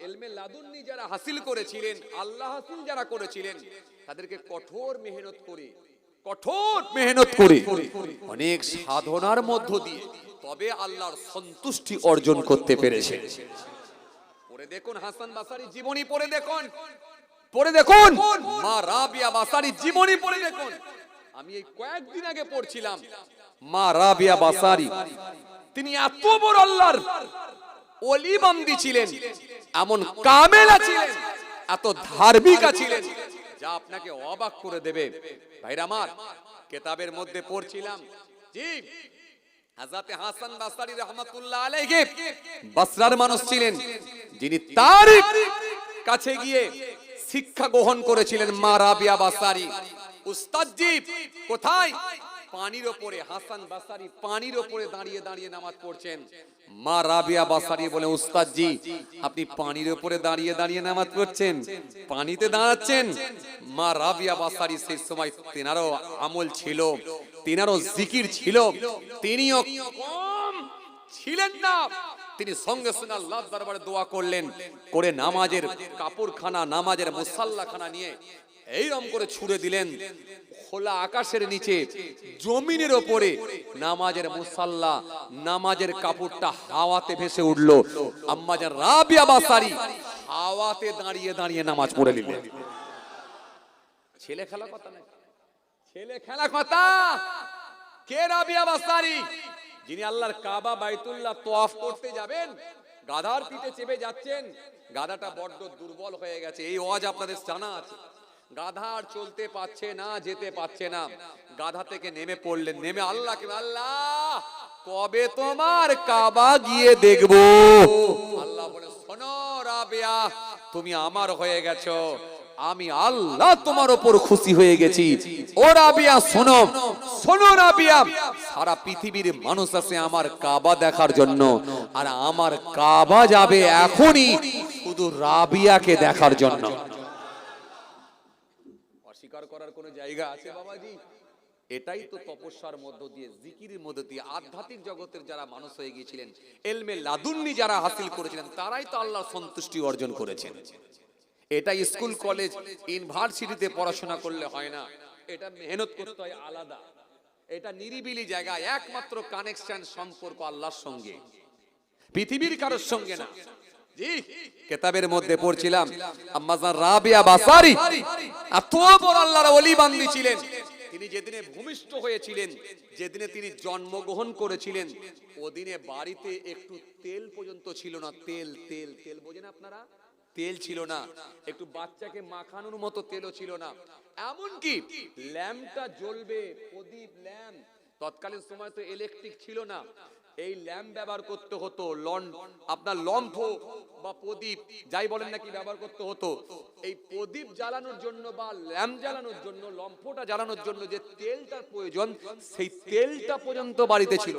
ইলমে লাদুন্নি যারা হাসিল করেছিলেন, আল্লাহ হাসিল যারা করেছিলেন, তাদেরকে কঠোর মেহনত করে অনেক সাধনার মধ্য দিয়ে তবে আল্লাহর সন্তুষ্টি অর্জন করতে পেরেছেন। পড়ে দেখুন হাসান বাসারী জীবনী, পড়ে দেখুন মা রাবিয়া বাসারী জীবনী, পড়ে দেখুন। আমি এই কয়েকদিন আগে পড়ছিলাম মা রাবিয়া বাসারী, তিনি এত বড় আল্লাহর ওলি বান্দি ছিলেন, এমন কামেলা ছিলেন, এত ধার্মিকা ছিলেন, যা আপনাকে অবাক করে দেবে। ভাইরা আমার, কিতাবের মধ্যে পড়ছিলাম, জি হযরত হাসান বাসরী রাহমাতুল্লাহ আলাইহি বসরার মানুষ ছিলেন, যিনি তার কাছে গিয়ে শিক্ষা গ্রহণ করেছিলেন মা রাবিয়া বাসারী। উস্তাদজি কোথায়? পানির উপরে। হাসান বাসারী পানির উপরে দাঁড়িয়ে দাঁড়িয়ে নামাজ পড়ছেন। মা রাবিয়া বাসারী বলে, উস্তাদজি আপনি পানির উপরে দাঁড়িয়ে দাঁড়িয়ে নামাজ পড়ছেন, পানিতে দাঁড়াচ্ছেন? মা রাবিয়া বাসারী সেই সময় তেনারও আমল ছিল, তেনারও জিকির ছিল, তিনিও কম ছিলেন না। তিনি সঙ্গে সঙ্গে আল্লাহর দরবারে দোয়া করলেন, করে নামাজের কাপড়খানা, নামাজের মুসাল্লাখানা নিয়ে এইরকম করে ছুড়ে দিলেন খোলা আকাশের নিচে, জমিনের ওপরে নামাজের মুসাল্লা, নামাজের কাপড়টা হাওয়াতে ভেসে উঠল। আম্মা জান রাবিয়া বাসারী হাওয়াতে দাঁড়িয়ে দাঁড়িয়ে নামাজ পড়ে নিলেন। ছেলে খেলা কথা না, ছেলে খেলা কথা। কে রাবিয়া বাসারী? যিনি আল্লাহর কাবা বাইতুল্লাহ তওয়াফ করতে যাবেন, গাধার পিঠে চেপে যাচ্ছেন, গাধাটা বড্ড দুর্বল হয়ে গেছে, এই ওয়াজ আপনাদের জানা আছে। গাধা আর চলতে পারছে না, যেতে পারছে না, গাধা থেকে নেমে পড়লেন, নেমে আল্লাহকে, আল্লাহ কবে তোমার কাবা গিয়ে দেখবো? আল্লাহ বলে, শোনো রাবিয়া, তুমি আমার হয়ে গেছো, আমি আল্লাহ তোমার উপর খুশি হয়ে গেছি। ও রাবিয়া শোনো, শোনো রাবিয়া, সারা পৃথিবীর মানুষ আছে আমার কাবা দেখার জন্য, আর আমার কাবা যাবে এখনই শুধু রাবিয়াকে দেখার জন্য। অস্বীকার করার কোন জায়গা আছে বাবাজি? এটাই তো তপস্যার মধ্য দিয়ে, জিকিরের মধ্য দিয়ে আধ্যাত্মিক জগতের যারা মানুষ হয়ে গিয়েছিলেন, ইলমে লাদুন্নি যারা হাসিল করেছিলেন, তারাই তো আল্লাহর সন্তুষ্টি অর্জন করেছেন। এটা স্কুল কলেজ ইউনিভার্সিটিতে পড়াশোনা করলে হয় না, এটা মেহনত করতে হয় আলাদা। এটা নিরিবিলি জায়গা, একমাত্র কানেকশন, সম্পর্ক আল্লাহর সঙ্গে, পৃথিবীর কারোর সঙ্গে না। জি কিতাবের মধ্যে পড়ছিলাম আম্মা জান রাবিয়া বাসারী এত বড় আল্লাহর ওলি বান্দি ছিলেন। তিনি যেদিনে ভূমিষ্ঠ হয়েছিলেন, যেদিনে তিনি জন্মগ্রহণ করেছিলেন, ওদিনে বাড়িতে একটু তেল পর্যন্ত ছিল না। তেল তেল তেল বোঝেন আপনারা? তেল ছিল না, একটু বাচ্চাকে মাখানোর মতো তেলও ছিল না। এমনকি ল্যাম্পটা জ্বলবে, প্রদীপ ল্যাম্প, তৎকালীন সময় তো ইলেকট্রিক ছিল না, এই ল্যাম্প ব্যবহার করতে হতো, আপনার লম্ফ বা প্রদীপ যাই বলেন না কি ব্যবহার করতে হতো। এই প্রদীপ জ্বালানোর জন্য বা ল্যাম্প জ্বালানোর জন্য, লম্ফটা জ্বালানোর জন্য যে তেলটার প্রয়োজন, সেই তেলটা পর্যন্ত বাড়িতে ছিল।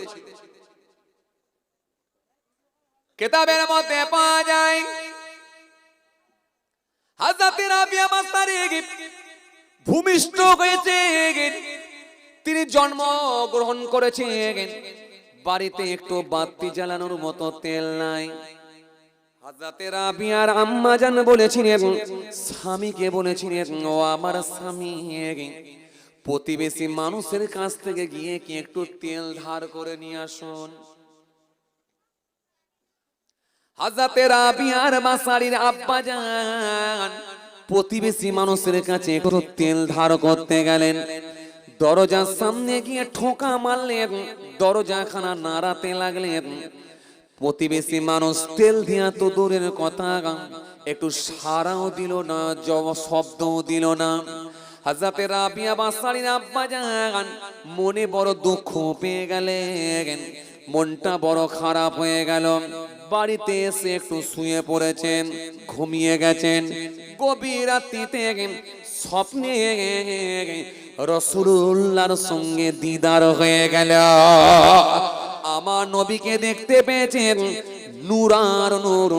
কিতাবের মধ্যে পাওয়া যায় হযরত রাবিয়া মাসতারি ভূমিষ্ঠ হয়েছে, তিনি জন্ম গ্রহণ করেছেন, বাড়িতে একটু বাতি জ্বালানোর মতো তেল নাই। হযরত রাবিয়ার আম্মা জান বলেছিলেন, স্বামীকে বলেছিলেন, ও আমার স্বামী, প্রতিবেশী মানুষের কাছ থেকে গিয়ে কি একটু তেল ধার করে নিয়ে আসুন। হযরত রাবিয়ার মাসারির আব্বা জান প্রতিবেশী মানুষের কাছে একটু তেল ধার করতে গেলেন, দরজার সামনে গিয়ে ঠোকা মারলেন, দরজাখানা নাড়াতে লাগলেন। প্রতিবেশী মানুষ তেল দিয়া তো দূরের কথা, একটু সাড়াও দিল না, শব্দও দিল না। হযরত রাবিয়া মাসারির আব্বা জান মনে বড় দুঃখ পেয়ে গেলেন, মনটা বড় খারাপ হয়ে গেল। বাড়িতে এসে একটু শুয়ে পড়েছেন, ঘুমিয়ে গেছেন। গভীর রাত্রিতে স্বপ্নে রাসূলুল্লাহর সঙ্গে দিদার হয়ে গেল। আমার নবীকে দেখতে পেয়েছেন, নূর আর নূর,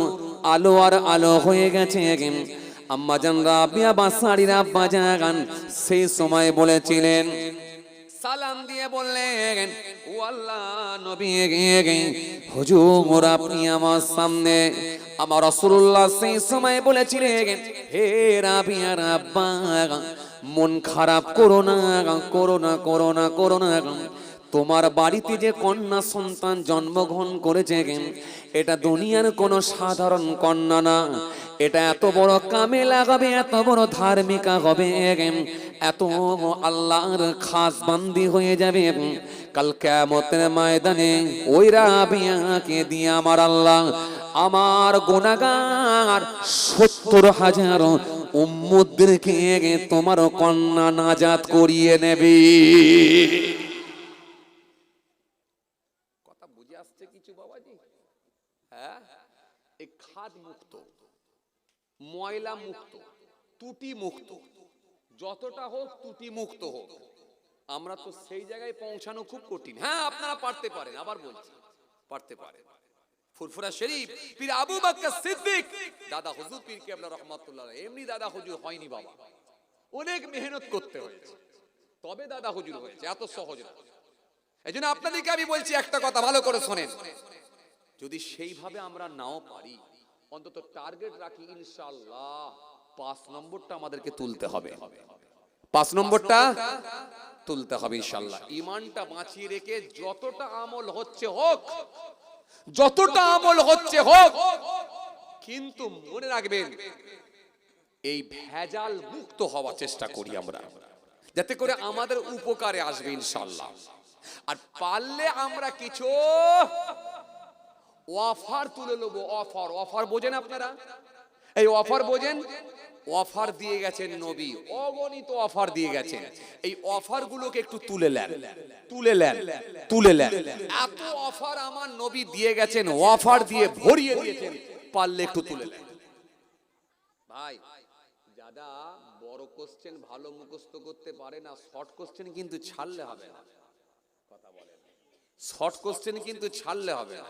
আলো আর আলো হয়ে গেছে। আম্মা জান রাবিয়া মাসারির আব্বা জান সেই সময় বলেছিলেন, সালাম দিয়ে বললেন, ও আল্লাহ নবী, হুজুর আপনি আমার সামনে। আমার রাসূলুল্লাহ সেই সময় বলেছিলেন, হে রাবিয়ার আব্বা, মন খারাপ করো না, করো না, করো না, করো না। তোমার বাড়িতে যে কন্যা সন্তান জন্মগ্রহণ করেছে, এটা দুনিয়ার কোনো সাধারণ কন্যা না, এটা এত বড় কামে লাগাবে, এত বড় ধার্মিকা হবে, এত আল্লাহর খাস বান্দি হয়ে যাবে। কাল কিয়ামতের ময়দানে ওই রাবিয়াকে দিয়ে আমার আল্লাহ আমার গুনাহগার ৭০,০০০ উম্মতদেরকে তোমার কন্যা নাজাত করিয়ে নেবে। কথা বুঝে আসছে কিছু বাবাজি? হ্যাঁ, এই খাদ মুক্ত, ময়লা মুক্ত, ত্রুটি মুক্ত, যতটা হোক ত্রুটি মুক্ত হোক, আমরা তো সেই জায়গায় পৌঁছানো খুব কঠিন। হ্যাঁ, আপনারা পারতে পারেন, আবার বলছি পারতে পারেন। ফুরফুরা শরীফ পীর আবু বকর সিদ্দিক দাদা হুজুর পীর কেবলা রাহমাতুল্লাহ আলাইহি, এমনি দাদা হুজুর হয়নি বাবা, অনেক মেহনত করতে হয়েছে, তবে দাদা হুজুর হয়েছে, এত সহজ না। এইজন্য আপনাদেরকে আমি বলছি একটা কথা ভালো করে শোনেন, যদি সেইভাবে আমরা নাও পারি, অন্তত টার্গেট রাখি ইনশাআল্লাহ ৫ নম্বরটা আমাদেরকে তুলতে হবে, ৫ নম্বরটা তুলতে হবে ইনশাআল্লাহ। ঈমানটা বাঁচিয়ে রেখে যতটা আমল হচ্ছে হোক, যতটা আমল হচ্ছে হোক, কিন্তু মনে রাখবেন এই ভেজাল মুক্ত হওয়ার চেষ্টা করি আমরা, যাতে করে আমাদের উপকারে আসবে ইনশাআল্লাহ। আর পারলে আমরা কিছু অফার তুলে নেব। অফার, অফার বোঝেন আপনারা? এই অফার বোঝেন? অফার দিয়ে গেছেন নবী, অগণিত অফার দিয়ে গেছেন। এই অফার গুলোকে একটু তুলে নেন, তুলে নেন, তুলে নেন। এত অফার আমার নবী দিয়ে গেছেন, অফার দিয়ে ভরিয়ে দিয়েছেন, পারলে একটু তুলে নেন। ভাই, যারা বড় কোশ্চেন ভালো মুখস্থ করতে পারে না, শর্ট কোশ্চেন কিন্তু ছাড়লে হবে না। কথা বলেন, শর্ট কোশ্চেন কিন্তু ছাড়লে হবে না।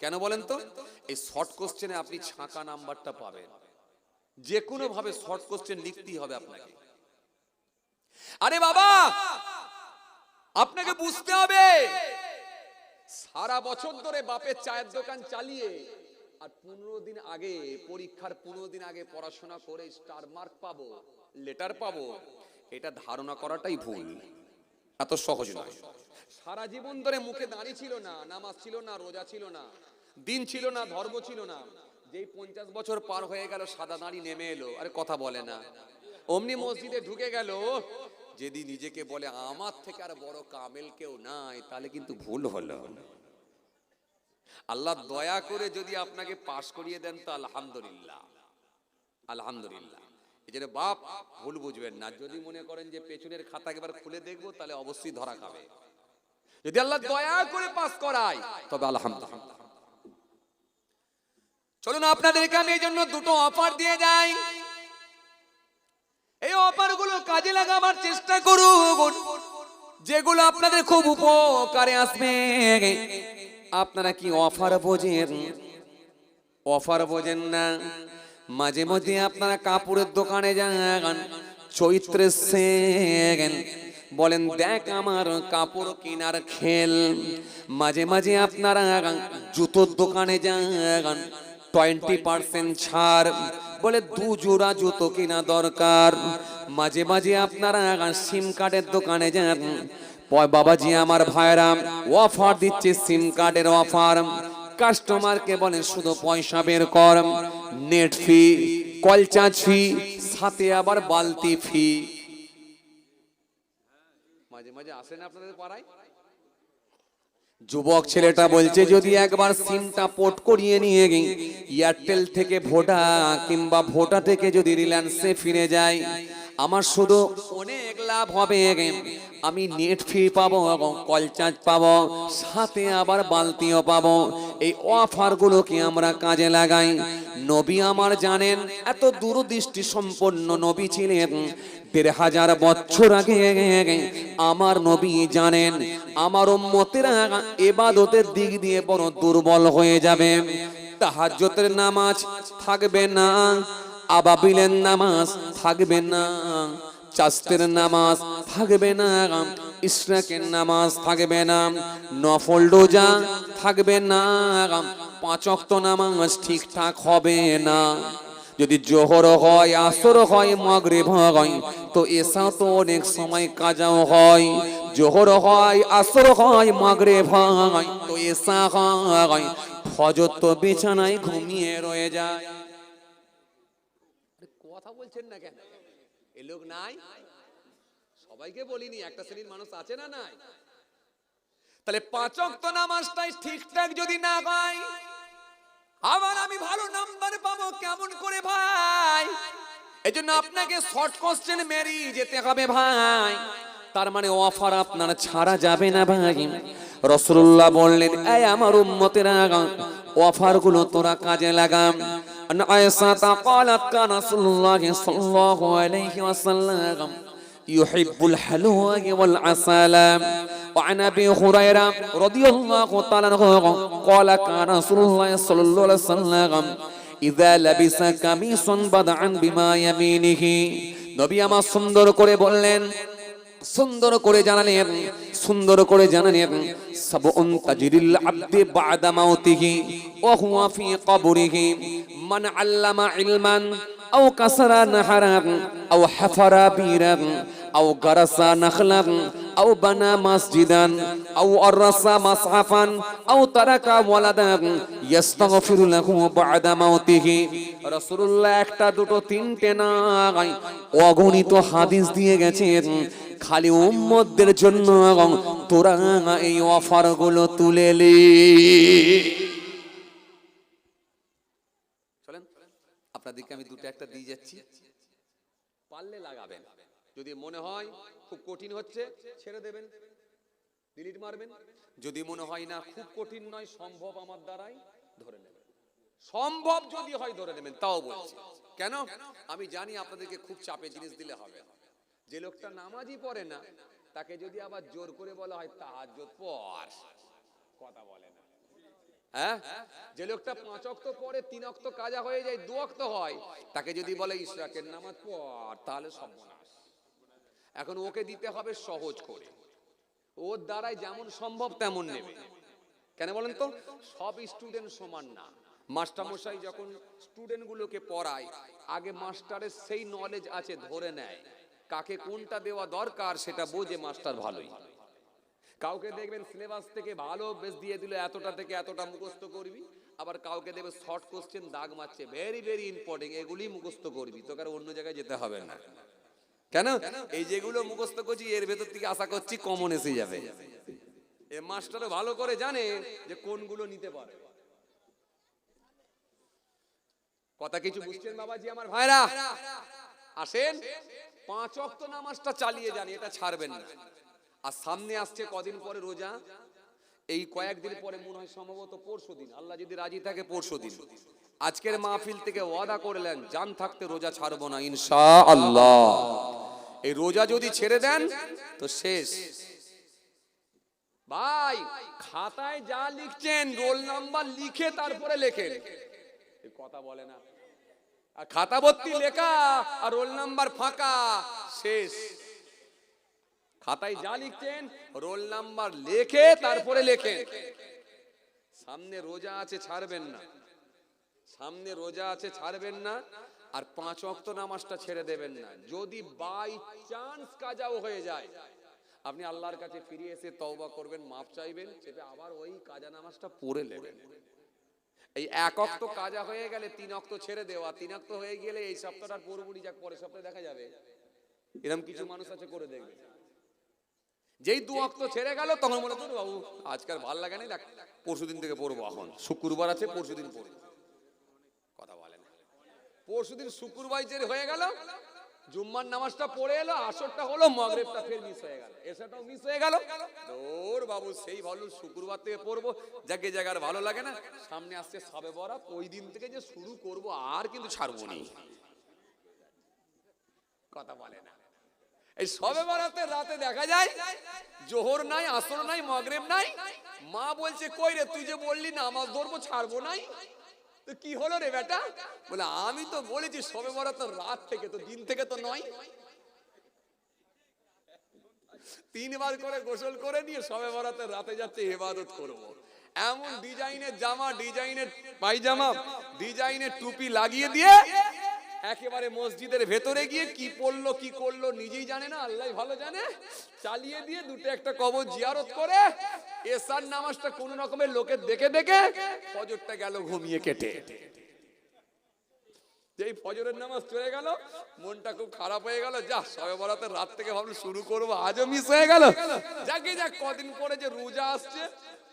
কেন বলেন তো? এই শর্ট কোশ্চেনে আপনি ছাঁকা নাম্বারটা পাবেন, যে কোনো ভাবে শর্ট কোশ্চেন লিখতেই হবে আপনাকে। আরে বাবা, আপনাকে বুঝতে হবে, সারা বছর ধরে বাপের চায়ের দোকান চালিয়ে আর 15 দিন আগে পরীক্ষার 15 দিন আগে পড়াশোনা করে স্টার মার্ক পাবো, লেটার পাবো, এটা ধারণা করাটাই ভুল। এত সহজ নয়। সারা জীবন ধরে মুখে দাড়ি ছিল না, নামাজ ছিল না, রোজা ছিল না, দিন ছিল না, ধর্ম ছিল না, যেই 50 বছর পার হয়ে গেল সাদা দাড়ি নেমে এলো, আরে কথা বলে না, অমনি মসজিদে ঢুকে গেল। যদি নিজেকে বলে আমার থেকে আর বড় কামেল কেউ নাই, তাহলে কিন্তু ভুল হলো। আল্লাহ দয়া করে যদি আপনাকে পাশ করিয়ে দেন তো আলহামদুলিল্লাহ, আলহামদুলিল্লাহ। এই জন্য বাপ ভুল বুঝবেন না, যদি মনে করেন যে পেছনের খাতা একবার খুলে দেখবো তাহলে অবশ্যই ধরা খাবে। যদি আল্লাহ দয়া করে পাস করায় তবে আলহামদুলিল্লাহ। চলুন আপনাদেরকে আমি এই জন্য দুটো অফার দিয়ে যাই, এই অফারগুলো কাজে লাগাবার চেষ্টা করুন, যেগুলো আপনাদের খুব উপকারে আসবে। আপনারা কি অফার বোঝেন? অফার বোঝেন না? মাঝে মধ্যে আপনারা কাপড়ের দোকানে যান, চৈত্রের সেল, বলেন দেখ আমার কাপড় কেনার খেল। মাঝে মাঝে আপনারা জুতোর দোকানে যান, 20% ছাড়, বলে 2 জোড়া জুতো কিনা দরকার। মাঝে মাঝে আপনারা সিম কার্ডের দোকানে যান, বাবাজি আমার ভাইরা অফার দিচ্ছে, সিম কার্ডের অফার। কাস্টমারকে বলেন শুধু পয়সা বের কর, নেট ফি, কল চার্জ ফি, সাথে আবার বালতি ফি। মাঝে মাঝে আসেন আপনাদের পাড়ায় যুবক ছেলেটা বলছে যদি একবার সিমটা পোর্ট করিয়ে নিয়ে গিয়ে এয়ারটেল থেকে ভোডা কিংবা ভোডা থেকে যদি রিলায়েন্সে ফিরে যায়, আমার শুধু অনেক লাভ হবে। আমি নেট ফ্রি পাবো, কল চার্জ পাবো, সাথে আবার বালতিও পাবো। এই অফারগুলোকে আমরা কাজে লাগাই। নবী আমার জানেন, এত দূরদৃষ্টি সম্পন্ন নবী ছিলেন। ১৫০০ বছর আগে আমার নবী জানেন আমার উম্মতেরা ইবাদতের দিক দিয়ে বড় দুর্বল হয়ে যাবে। তাহাজ্জুদের নামাজ থাকবে না, আবাবিলের নামাজ থাকবে না, চাস্তের নামাজ থাকবে না, ইশরাকের নামাজ থাকবে না, নফল রোজা থাকবে না, 5 ওয়াক্ত নামাজ ঠিকঠাক হবে না। যদি জোহর হয়, আসর হয়, মাগরিব হয়, তো এসা তো অনেক সময় কাজাও হয়। জোহর হয়, আসর হয়, মাগরিব হয়, তো এসা হয়, ফজর তো বিছানায় ঘুমিয়ে রয়ে যায়। কথা বলছেন না কেন? এই লোক নাই? সবাইকে বলিনি, একটা শ্রেণীর মানুষ আছে না নাই? তাহলে 5 ওয়াক্ত নামাজটাই ঠিকঠাক যদি না হয়, আবার আমি ভালো নাম্বার পাবো কেমন করে ভাই? এজন্য আপনাকে শর্ট কোশ্চেন মেরি যেতে হবে ভাই। তার মানে অফার আপনার ছাড়া যাবে না ভাই। রাসূলুল্লাহ বললেন, এই আমার উম্মতেরা অফারগুলো তোরা কাজে লাগা। আয়েশা قالت كان رسول الله صلى الله عليه وسلم يحب الحلوى والعسل. وعن ابي هريره رضي الله تعالى عنه قال كان رسول الله صلى الله عليه وسلم اذا لبس قميصا بدعا بما يمينه. নবী আমার সুন্দর করে বললেন, সুন্দর করে জানালেন, সুন্দর করে জানালেন, সাবউন তাজরিল আবদি বাদা মাউতিহি ওয়া হুয়া ফি কবরিহি মান আল্লামা ইলমান আও কাসারা নাহারান আও হাফারা বীরান আও গারাসা নাখলান আও বানা মসজিদান আও আরসা মাসহাফান আও তারাকা ওয়ালাদান ইস্তাগফিরু লাহু বাদা মাউতিহি। রাসূলুল্লাহ একটা দুটো তিনটে নয়, অগণিত হাদিস দিয়ে গেছেন খালি উম্মতদের জন্য। তোরা এই অফারগুলো তুলে নে। চলেন আপনাদেরকে আমি দুটো একটা দিয়ে যাচ্ছি, পারলে লাগাবেন। যদি মনে হয় খুব কঠিন হচ্ছে ছেড়ে দেবেন, ডিলিট মারবেন। যদি মনে হয় না খুব কঠিন নয়, সম্ভব আমার দ্বারাই, ধরে নেবেন। সম্ভব যদি হয় ধরে নেবেন, তাও বলছি। কেন? আমি জানি আপনাদেরকে খুব চাপে জিনিস দিলে হবে না। যে লোকটা নামাজই পড়ে না, তাকে যদি আবার জোর করে বলা হয় তাহাজ্জুদ পড়, কথা বলে না। হ্যাঁ, যে লোকটা 5 ওয়াক্ত পড়ে 3 ওয়াক্ত কাজা হয়ে যায়, 2 ওয়াক্ত হয়, তাকে যদি বলে ইশরাকের নামাজ পড়, তাহলে সর্বনাশ। এখন ওকে দিতে হবে সহজ করে, ওর দ্বারাই যেমন সম্ভব তেমন নেবে। কেন বলেন তো? সব স্টুডেন্ট সমান না। মাস্টার মশাই যখন স্টুডেন্টগুলোকে পড়ায়, আগে মাস্টারের সেই নলেজ আছে, ধরে নেয় কাকে কোনটা দেওয়া দরকার, সেটা বোঝে মাস্টার ভালোই। কাউকে দেখবেন সিলেবাস থেকে ভালো বেশ দিয়ে দিল, এতটা থেকে এতটা মুখস্থ করবি। আবার কাউকে দেবে শর্ট কোশ্চেন দাগ মারছে, ভেরি ভেরি ইম্পর্টেন্ট, এগুলি মুখস্থ করবি, তোকে আর অন্য জায়গায় যেতে হবে না। কেন? এই যেগুলো মুখস্থ করছি এর ভেতর থেকে আশা করছি কমন এসে যাবে। এ মাস্টারও ভালো করে জানে যে কোনগুলো নিতে পারে। কথা কিছু বুঝছেন বাবাজি আমার ভাইরা? আসেন 5 ওয়াক্ত নামাজটা চালিয়ে যান, এটা ছাড়বেন না। আর সামনে আসছে কদিন পরে রোজা, এই কয়েকদিন পরে মনে হয় সম্ভবত পরশুদিন, আল্লাহ যদি রাজি থাকে পরশুদিন আজকের মাহফিল থেকে ওয়াদা করলেন জান থাকতে রোজা ছাড়বো না ইনশাআল্লাহ। এই রোজা যদি ছেড়ে দেন তো শেষ। ভাই খাতায় যা লিখছেন রোল নাম্বার লিখে তারপরে লেখেন, এই কথা বলে না। আর খাতা ভর্তি লেখা আর রোল নাম্বার ফাঁকা, শেষ। খাতায় যা লিখছেন রোল নাম্বার লেখে তারপরে লেখেন। সামনে রোজা আছে ছাড়বেন না, সামনে রোজা আছে ছাড়বেন না। আর 5 ওয়াক্ত নামাজটা ছেড়ে দেবেন না। যদি বাই চান্স কাজাও হয়ে যায়, আপনি আল্লাহর কাছে ফিরে এসে তওবা করবেন, মাফ চাইবেন, সেটা আবার ওই কাজা নামাজটা পড়ে নেবেন। এই 1 ওয়াক্ত কাজা হয়ে গেলে 3 ওয়াক্ত ছেড়ে দেওয়া, 3 ওয়াক্ত হয়ে গেলে এই সপ্তাহটার পরবর্তী যাক পরের সপ্তাহে দেখা যাবে। এরকম কিছু মানুষ আছে, করে দেখবে। যেই 2 ওয়াক্ত ছেড়ে গেল তখন মনে করো বাবু আজকাল ভালো লাগে না, দেখ পরশুদিন থেকে পড়বো, এখন শুক্রবার আছে পরশুদিন পড়বো। কথা বলে না। পরশুদিন শুক্রবার যে হয়ে গেল, জুম্মার নামাজটা পড়ে এলো, আসরটা হলো, মাগরিবটা ফের মিস হয়ে গেল, এশাটাও মিস হয়ে গেল। দৌড় বাবু সেই ভালো শুক্রবার থেকে পড়বো, যাকে জায়গার ভালো লাগে না। সামনে আসছে শবে বরাত, ওই দিন থেকে যে শুরু করব আর কিন্তু ছাড়বো না। কথা বলে না। এই শবে বরাতের রাতে দেখা যায় জোহর নাই, আসর নাই, মাগরিব নাই। মা বলছে কই রে তুই যে বললি নামাজ ধরবো ছাড়বো নাই, তো কি হলো রে বেটা? বলে আমি তো বলেছি শবে বরাতের রাত থেকে, তো দিন থেকে তো নয়। 3 বার করে গোসল করে নিয়ে শবে বরাতের রাতে যাচ্ছে ইবাদত করব। এমন ডিজাইনের জামা, ডিজাইনের পায়জামা, ডিজাইনের টুপি লাগিয়ে দিয়ে একেবারে মসজিদের ভেতরে গিয়ে কি পড়লো কি করলো নিজেই জানে না, আল্লাহ ভালো জানে। চালিয়ে দিয়ে দুটো একটা কবর জিয়ারত করে এশার নামাজটা কোন রকমের লোকের দেখে দেখে ফজরটা গেল ঘুমিয়ে কেটে। যেই ফজরের নামাজ চলে গেল মনটা খুব খারাপ হয়ে গেল, যা শবে বরাতের রাত থেকে ভাবলো শুরু করবো, আজও মিস হয়ে গেল। যাকে যাক কদিন পরে যে রোজা আসছে,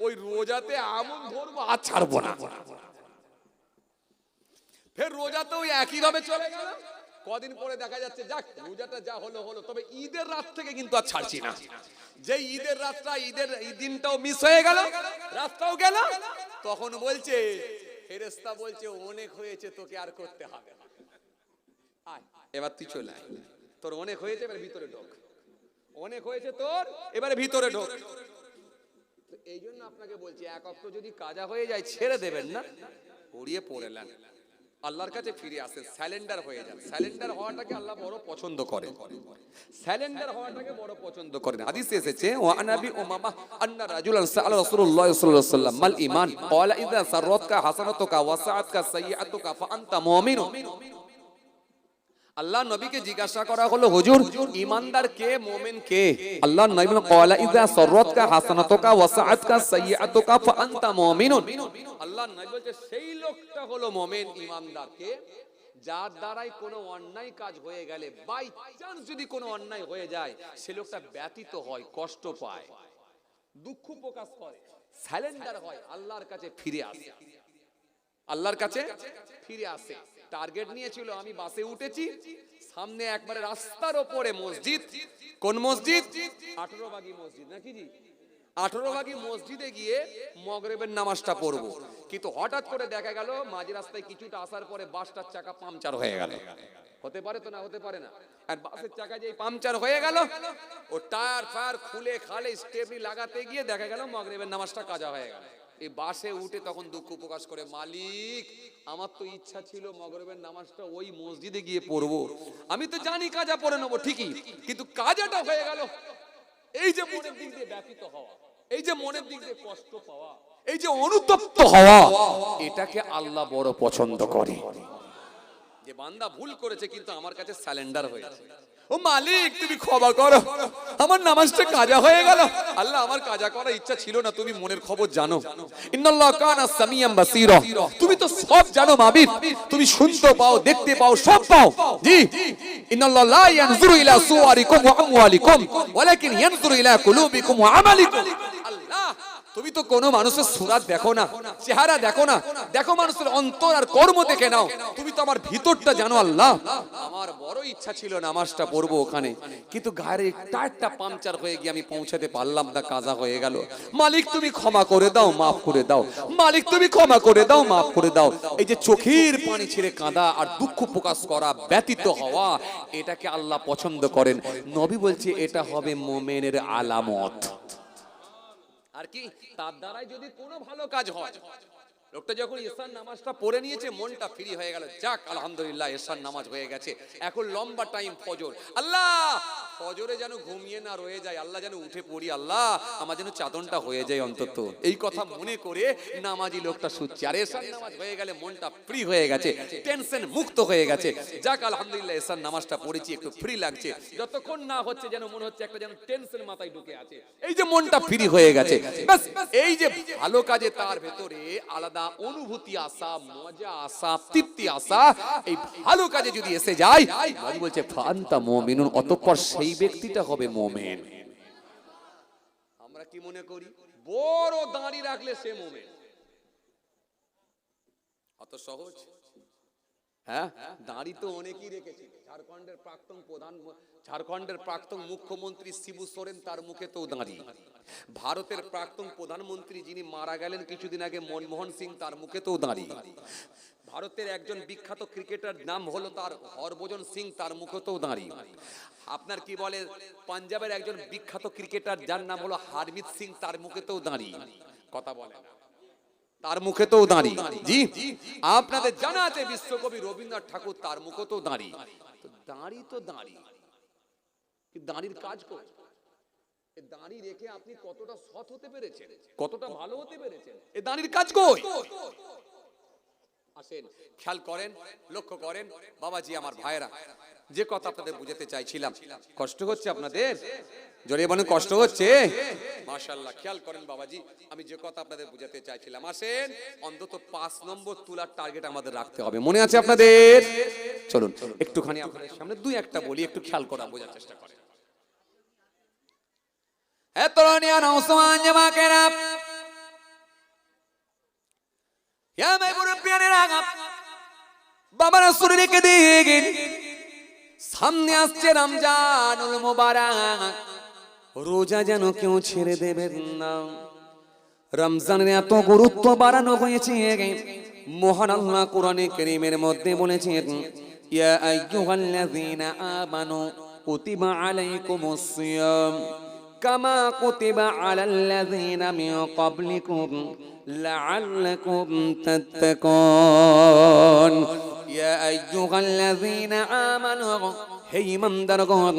ওই রোজাতে আমন ধরবো আর ছাড়বো না। ফের রোজাতেও একই ভাবে চলে গেল। কদিন পরে দেখা যাচ্ছে যাক রোজাটা যা হলো হলো, তবে ঈদের রাত থেকে কিন্তু আর ছাড়ছি না। যে ঈদের রাতটা, ঈদের দিনটাও মিস হয়ে গেল, রাতটাও গেল, তখন বলছে ফেরেশতা বলছে অনেক হয়েছে, তোকে আর করতে হবে না, আয় এবার তুই চলে আয়, তোর অনেক হয়েছে, এবার ভিতরে ঢোক, অনেক হয়েছে তোর, এবারে ভিতরে ঢোক। এই জন্য আপনাকে বলছি 1 ওয়াক্ত যদি কাজা হয়ে যায় ছেড়ে দেবেন না, পড়িয়ে পড়েলেন, আল্লাহর কাছে ফিরে আসেন, সারেন্ডার হয়ে যান। সারেন্ডার হওয়াটাকে আল্লাহ বড় পছন্দ করে, সারেন্ডার হওয়াটাকে বড় পছন্দ করেন। হাদিসে এসেছে ওয়া আনাবি উমামা আন্না রাজুলান সাআলা রাসূলুল্লাহ সাল্লাল্লাহু আলাইহি ওয়াসাল্লাম মাল ঈমান ক্বালা ইযা সাররাতকা হাসানাতুকা ওয়া সাআতকা সাইয়্যাতুকা ফা আনতা মুমিনুন। আল্লাহ নবীকে জিজ্ঞাসা করা হলো হুজুর ঈমানদার কে, মুমিন কে? আল্লাহ নবী বলেন ক্বালা ইযা সাররাতকা হাসানাতুকা ওয়া সাআতকা সাইয়্যাতুকা ফা আনতা মুমিনুন। আল্লাহ নবী বলছে সেই লোকটা হলো মুমিন, ঈমানদার কে? যার দ্বারাই কোনো অন্যায় কাজ হয়ে গেলে, বাই চান্স যদি কোনো অন্যায় হয়ে যায়, সে লোকটা ব্যথিত হয়, কষ্ট পায়, দুঃখ প্রকাশ করে, সারেন্ডার হয়, আল্লাহর কাছে ফিরে আসে, আল্লাহর কাছে ফিরে আসে। টার্গেট নিয়েছিল, আমি বাসে উঠেছি, সামনে একবারে রাস্তার ওপরে মসজিদ, কোন মসজিদ? 18 ভাগী মসজিদ, নাকি জি? 18 ভাগী মসজিদে গিয়ে মাগরিবের নামাজটা পড়বো, কিন্তু হঠাৎ করে দেখা গেল মাঝ রাস্তায় কিছুটা আসার পরে বাসটার চাকা পাংচার হয়ে গেল। হতে পারে তো না হতে পারে না। আর বাসের চাকা যেই পাংচার হয়ে গেল, ও টায়ার ফায়ার খুলে খালে স্টেপনি লাগাতে গিয়ে দেখা গেল মাগরিবের নামাজটা কাজা হয়ে গেল। এই বাসে উঠে তখন দুঃখ প্রকাশ করে, মালিক আমার তো ইচ্ছা ছিল মাগরিবের নামাজটা ওই মসজিদে গিয়ে পড়বো, আমি তো জানি কাজা পড়ে নেবো ঠিকই, কিন্তু কাজাটা হয়ে গেল। এই যে মনের দিক দিয়ে ব্যথিত হওয়া, এই যে মনের দিক দিয়ে কষ্ট পাওয়া, এই যে অনুতপ্ত হওয়া, এটাকে আল্লাহ বড় পছন্দ করে। যে বান্দা ভুল করেছে কিন্তু আমার কাছে সারেন্ডার হয়েছে, ও মালিক তুমি ক্ষমা করো, আমার নামাজটা কাজা হয়ে গেল। আল্লাহ আমার কাজা করার ইচ্ছা ছিল না, তুমি মনের খবর জানো। ইন্নাল্লাহ কানা সামিয়াম বাসীরা, তুমি তো সব জানো মাবিদ, তুমি শুনতে পাও, দেখতে পাও, সব পাও। জি, ইন্নাল্লাহ লা ইয়ানজুরু ইলা সুওয়ারিকুম ওয়া আমওয়ালিকুম ওয়ালাকিন ইয়ানজুরু ইলা কুলুবিকুম ওয়া আমালিকুম। আল্লাহ তুমি তো কোনো মানুষের সুরাত দেখো না, চেহারা দেখো না, দেখো মানুষের অন্তর আর কর্ম দেখে নাও। তুমি তো আমার ভিতরটা জানো আল্লাহ। আমার বড় ইচ্ছা ছিল নামাজটা পড়বো ওখানে, কিন্তু গাড়ির টায়ারটা পাংচার হয়ে গিয়ে আমি পৌঁছাতে পারলাম না, কাজা হয়ে গেল। মালিক তুমি ক্ষমা করে দাও, মাফ করে দাও। মালিক তুমি ক্ষমা করে দাও, মাফ করে দাও। এই যে চোখের পানি ছেড়ে কাঁদা আর দুঃখ প্রকাশ করা, ব্যতীত হওয়া, এটাকে আল্লাহ পছন্দ করেন। নবী বলছে এটা হবে মুমিনের আলামত। আর কি তার দ্বারাই যদি কোনো ভালো কাজ হয়। লোকটা যখন ঈশার নামাজটা পড়ে নিয়েছে, মনটা ফ্রি হয়ে গেল, যাক আলহামদুলিল্লাহ ঈশার নামাজ হয়ে গেছে, এখন লম্বা টাইম ফজর। আল্লাহ ফজরে যেন ঘুমিয়ে না রয়ে যায়, আল্লাহ যেন উঠে পড়ি, আল্লাহ আমার যেন চাদনটা হয়ে যায় অন্তত, এই কথা মনে করে নামাজি লোকটা শুচ্ছে। আর ঈশার নামাজ হয়ে গেলে মনটা ফ্রি হয়ে গেছে, টেনশন মুক্ত হয়ে গেছে, যাক আলহামদুলিল্লাহ ঈশার নামাজটা পড়েছি, একটু ফ্রি লাগছে। যতক্ষণ না হচ্ছে যেন মনে হচ্ছে একটা যেন টেনশন মাথায় ঢুকে আছে, এই যে মনটা ফ্রি হয়ে গেছে, বাস এই যে ভালো কাজে তার ভেতরে আলাদা অনুভূতি আসা, মজা আসা, তৃপ্তি আসা, এই ভালো কাজে যদি এসে যায়, নবী বলছে ফান্তা মুমিনুন, অতঃপর সেই ব্যক্তিটা হবে মুমিন। আমরা কি মনে করি বড় দাড়ি রাখলে সে মুমিন? অত সহজ? হ্যাঁ, দাড়ি তো অনেকেই রেখেছিল। ঝাড়খণ্ডের প্রাক্তন মুখ্যমন্ত্রী শিবু সোরেন, তার মুখে তো দাড়ি। ভারতের প্রাক্তন প্রধানমন্ত্রী যিনি মারা গেলেন কিছুদিন আগে, মনমোহন সিং, তার মুখে তো দাড়ি। ভারতের একজন বিখ্যাত ক্রিকেটার নাম হলো তার হরভজন সিং, তার মুখে তো দাড়ি। আপনার কি বলে পাঞ্জাবের একজন বিখ্যাত ক্রিকেটার যার নাম হলো হারমিত সিং, তার মুখে তো দাড়ি। কথা বলে তার মুখে তো দাঁড়ি। জি, আপনাদের জানা আছে বিশ্বকবি রবীন্দ্রনাথ ঠাকুর, তার মুখে তো দাঁড়ি। দাঁড়ি তো দাঁড়ি, দাঁড়ির কাজ কর। দাঁড়ি রেখে আপনি কতটা সৎ হতে পেরেছেন, কতটা ভালো হতে পেরেছেন, এ দাঁড়ির কাজ কই? আসেন খেয়াল করেন, লক্ষ্য করেন বাবাজি, আমার ভাইরা, যে কথা আপনাদের বুঝাতে চাইছিলাম। কষ্ট হচ্ছে আপনাদের? জোরে বলেন কষ্ট হচ্ছে? মাশাআল্লাহ, খেয়াল করেন বাবাজি, আমি যে কথা আপনাদের বুঝাতে চাইছিলাম। আসেন অন্তত 5 নম্বর তোলার টার্গেট আমাদের রাখতে হবে, মনে আছে আপনাদের? চলুন একটুখানি আপনাদের সামনে দুই একটা বলি, একটু খেয়াল করা বোঝার চেষ্টা করেন। এ তরুণিয়া নওজওয়ান জামাকেরা, ইয়া মাই মুরব্বিয়ানের আগাম বাবা রাসূল রেখে দিন, সামনে আসছে রমজানুল মুবারক, রোজা যেন কেউ ছেড়ে দেবেন না। রমজানের এত গুরুত্ব বাড়ানো হয়েছে, মহান আল্লাহ কোরআনে কারীমের মধ্যে বলেছেন, ইয়া আইয়ুহাল্লাযীনা আমানু কুতিবা আলাইকুমুস সিয়াম কামা কুতিবা আলাল্লাযীনা মিন ক্বাবলিকুম লাআল্লাকুম তাত্তাকুন। ইয়া আইয়ুহাল্লাযীনা আমানু, হে ঈমানদারগণ,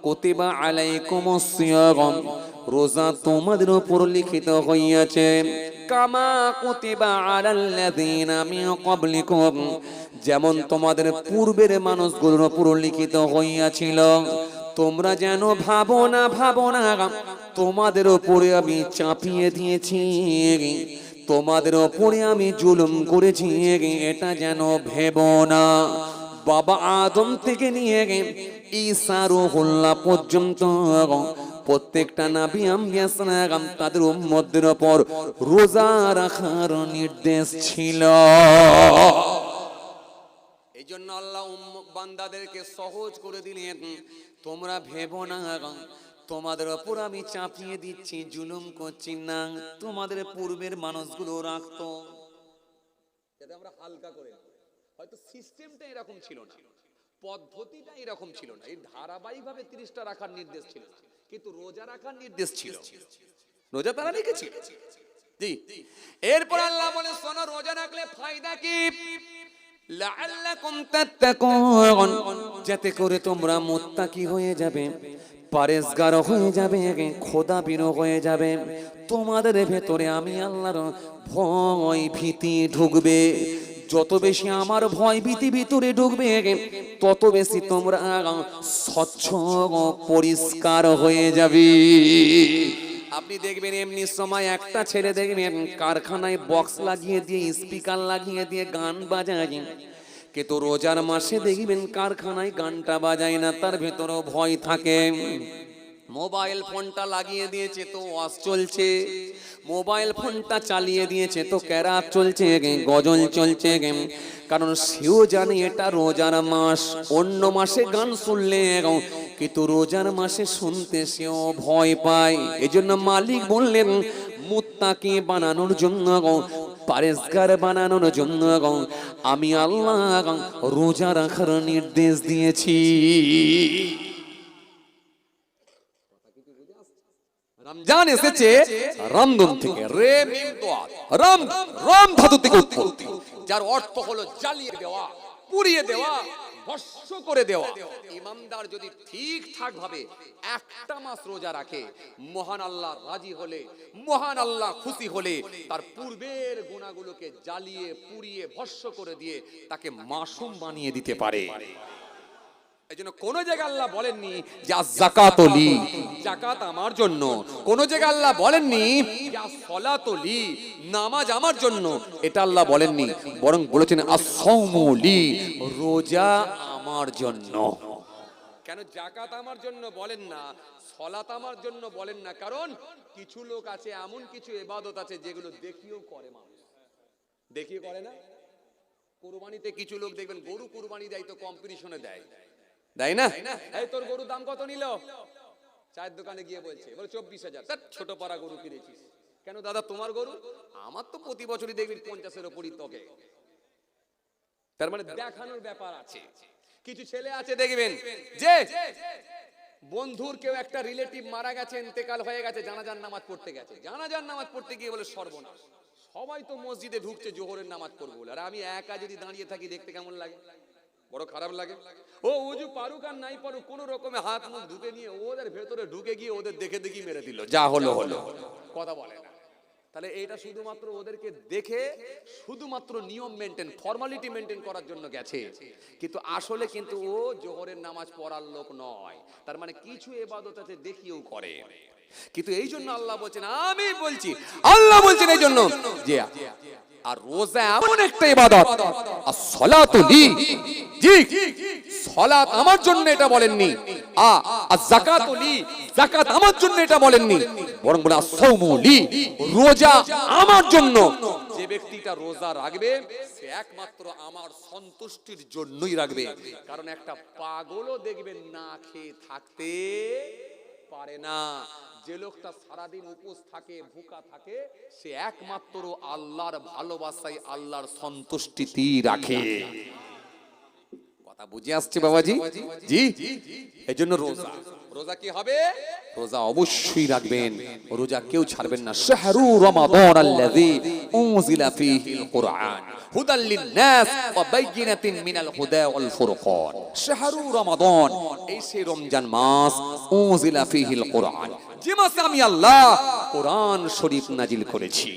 কুতিবা আলাইকুমুস সিয়াম, রোজা তোমাদের উপর লিখিত হইয়াছে, কামা কুতিবা আলাল্লাযীনা মিন ক্বাবলিকুম, যেমন তোমাদের পূর্বের মানুষগুলোর উপর লিখিত হইয়াছিল। তোমরা যেন ভাবো না তোমাদের উপরে আমি চাপিয়ে দিয়েছি, তোমাদের উপরে আমি জুলুম করেছি, এটা যেন ভেবো না। বাবা আদম থেকে নিয়ে ঈসা রূহুল্লাহ পর্যন্ত প্রত্যেকটা নবী আম্বিয়া সালাম তাদের উম্মতদের উপর রোজা রাখার নির্দেশ ছিল। এই জন্য আল্লাহ বান্দাদেরকে সহজ করে দিলেন, তোমরা ভেবো না তোমাদের উপর আমি চাপিয়ে দিচ্ছি, জুলুম করছি না। তোমাদের পূর্বের মানুষগুলো রাখতো, যাতে আমরা হালকা করে, হয়তো সিস্টেমটা এরকম ছিল না, পদ্ধতিটা এরকম ছিল না, এই ধারাবাহিকভাবে 30টা রাখার নির্দেশ ছিল, কিন্তু রোজা রাখার নির্দেশ ছিল। রোজা তারা রেখেছিল। জি, এরপর আল্লাহ বলে শোনো, রোজা রাখলে ফায়দা কি? লাআল্লাকুম তাত্তাকুন, যাতে করে তোমরা মুত্তাকি হয়ে যাবে, পরেজগার হয়ে যাবে, খোদাবীর হয়ে যাবে। তোমাদের ভেতরে আমি আল্লাহর ভয় ভীতি ঢুকবে। যত বেশি আমার ভয় ভীতি ভিতরে ঢুকবে, তত বেশি তোমরা স্বচ্ছ পরিষ্কার হয়ে যাবে। আপনি দেখবেন এমনি সময় একটা ছেলে দেখবেন কারখানায় বক্স লাগিয়ে দিয়ে, স্পিকার লাগিয়ে দিয়ে গান বাজায়, কিন্তু রোজার মাসে দেখবেন কারখানায় গানটা বাজায় না, তার ভেতরেও ভয় থাকে। মোবাইল ফোনটা লাগিয়ে দিয়েছে তো ওয়াজ চলছে, মোবাইল ফোনটা চালিয়ে দিয়েছে তো কেরাত চলছে, গজল চলছে। কারণ সেও জানে এটা রোজার মাস, অন্য মাসে গান শুনলে কিন্তু রোজার মাসে শুনতে সেও ভয় পায়। এজন্য মালিক বললেন মুত্তাকি বানানোর জন্য, পারেজগার বানানোর জন্য আমি আল্লাহ রোজা রাখার নির্দেশ দিয়েছি। রমজান এসেছে রামদম থেকে, রে মিম দোয়াত, রাম রাম ধাতু থেকে উৎপত্তি, যার অর্থ হলো জ্বালিয়ে দেওয়া, পুড়িয়ে দেওয়া, ভস্ম করে দেওয়া। ইমানদার যদি ঠিকঠাক ভাবে একটা মাস রোজা রাখে, মহান আল্লাহ রাজি হলে, মহান আল্লাহ খুশি হলে তার পূর্বের গুনাহগুলোকে জ্বালিয়ে পুড়িয়ে ভস্ম করে দিয়ে তাকে মাসুম বানিয়ে দিতে পারে। এজন্য কোন জায়গায় আল্লাহ বলেননি যে যাকাতুলি, যাকাত আমার জন্য। কোন জায়গায় আল্লাহ বলেননি যে সলাতুলি, নামাজ আমার জন্য। এটা আল্লাহ বলেননি, বরং বলেছেন as-সাওমুলি, রোজা আমার জন্য। কেন যাকাত আমার জন্য বলেন না, সলাত আমার জন্য বলেন না? কারণ কিছু লোক আছে, এমন কিছু ইবাদত আছে যেগুলো দেখিয়েও করে মানুষ। দেখিয়ে করে না? কুরবানিতে কিছু লোক দেখবেন গরু কুরবানি দেয় তো কম্পিটিশনে দেয়, দেয় না? এই তোর গরুর দাম কত নিল? চায়ের দোকানে গিয়ে বলছে, বলে 24,000। ছোট পাড়া গরু কিনেছিস কেন দাদা? তোমার গরু? আমার তো প্রতি বছরই দেখবি 50-এর উপরই তোকে। তার মানে দেখানোর ব্যাপার আছে। কিছু ছেলে আছে দেখবেন যে বন্ধুর কেউ একটা রিলেটিভ মারা গেছে, ইন্তেকাল হয়ে গেছে, জানাজার নামাজ পড়তে গেছে। জানাজার নামাজ পড়তে গিয়ে বলে সর্বনাশ, সবাই তো মসজিদে ঢুকছে জোহরের নামাজ পড়বো বলে, আর আমি একা যদি দাঁড়িয়ে থাকি দেখতে কেমন লাগে? বড় খারাপ লাগে। ও উজু পারুক আর নাই পারুক, কোন রকমে হাত মুখ ঢুকে নিয়ে ওদের ভেতরে ঢুকে গিয়ে ওদের দেখে দেখি মেরে দিল, যা হলো হলো, কথা বলে না। তাহলে এইটা শুধুমাত্র ওদেরকে দেখে শুধুমাত্র নিয়ম মেনটেন, ফর্মালিটি মেনটেন করার জন্য গেছে, কিন্তু আসলে কিন্তু ও জোহরের নামাজ পড়ার লোক নয়। তার মানে কিছু ইবাদত আছে দেখিয়েও করে। কিন্তু এই জন্য আল্লাহ বলছেন, আমি বলছি, আল্লাহ বলছেন এই জন্য যে আর রোজা এমন একটা ইবাদত, আর সলাতু লি, জি সলাত আমার জন্য এটা বলেননি, আর যাকাতু লি, যাকাত আমার জন্য এটা বলেননি, বরং বলে আস-সাওমু লি, রোজা আমার জন্য। যে ব্যক্তিটা রোজা রাখবে সে একমাত্র আমার সন্তুষ্টির জন্যই রাখবে। কারণ একটা পাগলও দেখবেন না খেয়ে থাকতে পারে না। যে লোকটা সারাদিন উপোস থাকে, ভুকা থাকে, সে একমাত্র আল্লাহর ভালোবাসায়, আল্লাহর সন্তুষ্টিতেই রাখে। কথা বুঝে আসছে বাবাজি? জি। এজন্য রোজা, রোজা কি হবে? রোজা অবশ্যই রাখবেন, রোজা কেউ ছাড়বেন না। শাহরু রমাদান আল্লাযী উনজিলা ফীহিল কুরআন হুদাল লিন-নাস ওয়া বাইয়িনাতিন মিনাল হুদা ওয়াল ফুরকান। শাহরু রমাদান, এই সেই রমজান মাস, উনজিলা ফীহিল কুরআন, যে মাসে আমি আল্লাহ কোরআন শরীফ নাজিল করেছি।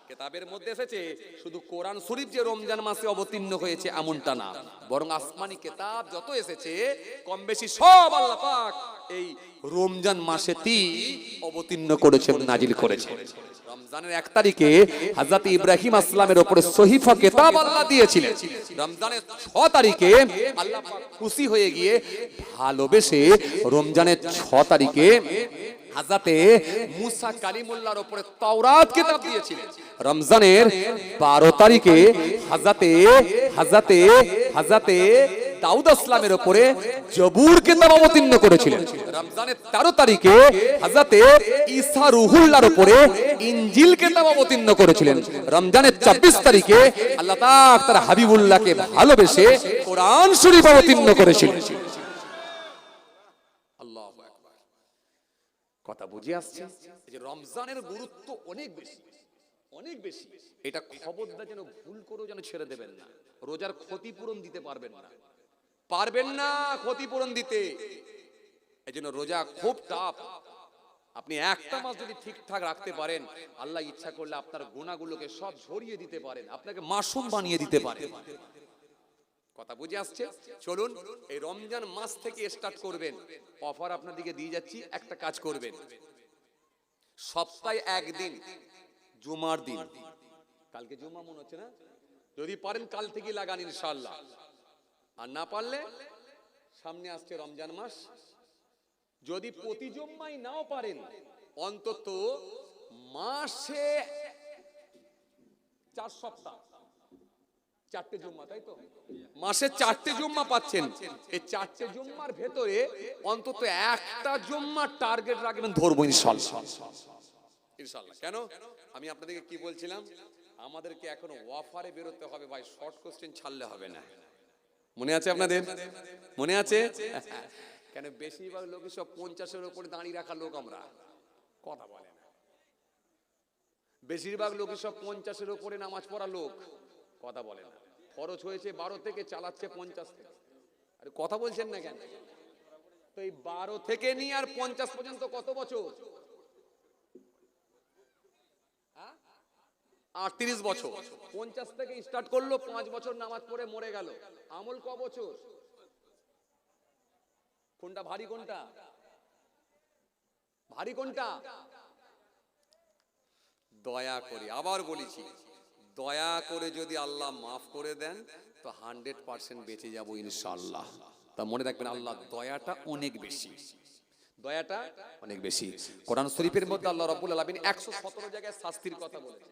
কিতাবের মধ্যে এসেছে শুধু কোরআন শরীফ যে রমজান মাসে অবতীর্ণ হয়েছে এমনটা না, বরং আসমানি কিতাব যত এসেছে কম বেশি সব আল্লাহ পাক এই রমজান মাসেতেই অবতীর্ণ করেছেন, নাজিল করেছেন। রমজানের 1 তারিখে হযরত ইব্রাহিম আসলামের উপরে সহিফা কিতাব আল্লাহ দিয়েছিলেন। রমজানের 6 তারিখে আল্লাহ পাক খুশি হয়ে গিয়ে ভালোবেসে রমজানের 6 তারিখে হযরতে মুসা কালিমুল্লাহর উপরে তাওরাত কিতাব দিয়েছিলেন। রমজানের 12 তারিখে হযরতে দাউদ আসলামের উপরে জবুর কিতাব অবতীর্ণ করেছিলেন। রমজানের 13 তারিখে হযরতে ঈসা রুহুল্লাহর উপরে ইনজিল কিতাব অবতীর্ণ করেছিলেন। রমজানের 24 তারিখে আল্লাহ পাক তার হাবিবুল্লাহকে ভালোবেসে কোরআন শরীফ অবতীর্ণ করেছিলেন। আল্লাহু আকবার। কথা বুঝে আসছে? এই যে রমজানের গুরুত্ব অনেক বেশি, অনেক বেশি। এটা খবরদার যেন ভুল করেও যেন ছেড়ে দেবেন না। রোজার ক্ষতিপূরণ দিতে পারবেন না, পারবেন না ক্ষতিপূরণ দিতে। এই জন্য রোজা খুব টাফ। আপনি একটা মাস যদি ঠিকঠাক রাখতে পারেন, আল্লাহ ইচ্ছা করলে আপনার গুনাহগুলোকে সব ঝরিয়ে দিতে পারেন, আপনাকে মাসুম বানিয়ে দিতে পারেন। কথা বুঝে আসছে? চলুন এই রমজান মাস থেকে স্টার্ট করবেন। অফার আপনাদেরকে দিয়ে যাচ্ছি, একটা কাজ করবেন, সপ্তাহে একদিন জুমার দিন, কালকে জুমা মনে হচ্ছে না, যদি পারেন কাল থেকে লাগান ইনশাআল্লাহ। আর না পারলে সামনে আসছে রমজান মাস, যদি প্রতি জুম্মায় নাও পারেন, অন্তত মাসে 4 সপ্তাহ 4টে জুম্মা, তাই তো? মাসে 4টে জুম্মা পাচ্ছেন। এই 4টে জুম্মার ভেতরে অন্তত একটা জুম্মার টার্গেট রাখবেন, ধরবো ইনশাআল্লাহ। ইনশাআল্লাহ। কেন? আমি আপনাদেরকে কি বলছিলাম, আমাদেরকে এখন ওয়াফারে বেরোতে হবে ভাই, শর্ট কোশ্চেন ছাড়লে হবে না। মনে আছে আপনাদের? মনে আছে? কেন বেশিরভাগ লোক সব 50-এর উপরে দাঁড়িয়ে রাখা লোক, আমরা কথা বলে না। বেশিরভাগ লোক সব 50-এর উপরে নামাজ পড়া লোক, কথা বলে না। খরচ হয়েছে 12 থেকে, চালাচ্ছে 50 থেকে। আরে কথা বলছেন না কেন? তো এই 12 থেকে নিয়ে আর 50 পর্যন্ত কত বছর? 38 বছর। 50 থেকে স্টার্ট করলো, 5 বছর নামাজ পড়ে মরে গেল। আমল ক বছর? কোনটা ভারী, কোনটা ভারী, কোনটা? দয়া করে আবার বলেছি, দয়া করে যদি আল্লাহ মাফ করে দেন তো 100% বেঁচে যাবো ইনশাআল্লাহ। তা মনে রাখবেন, আল্লাহ দয়াটা অনেক বেশি, দয়াটা অনেক বেশি। কোরআন শরীফের মধ্যে আল্লাহ রাব্বুল আলামিন 117 জায়গায় শাস্তির কথা বলেছেন,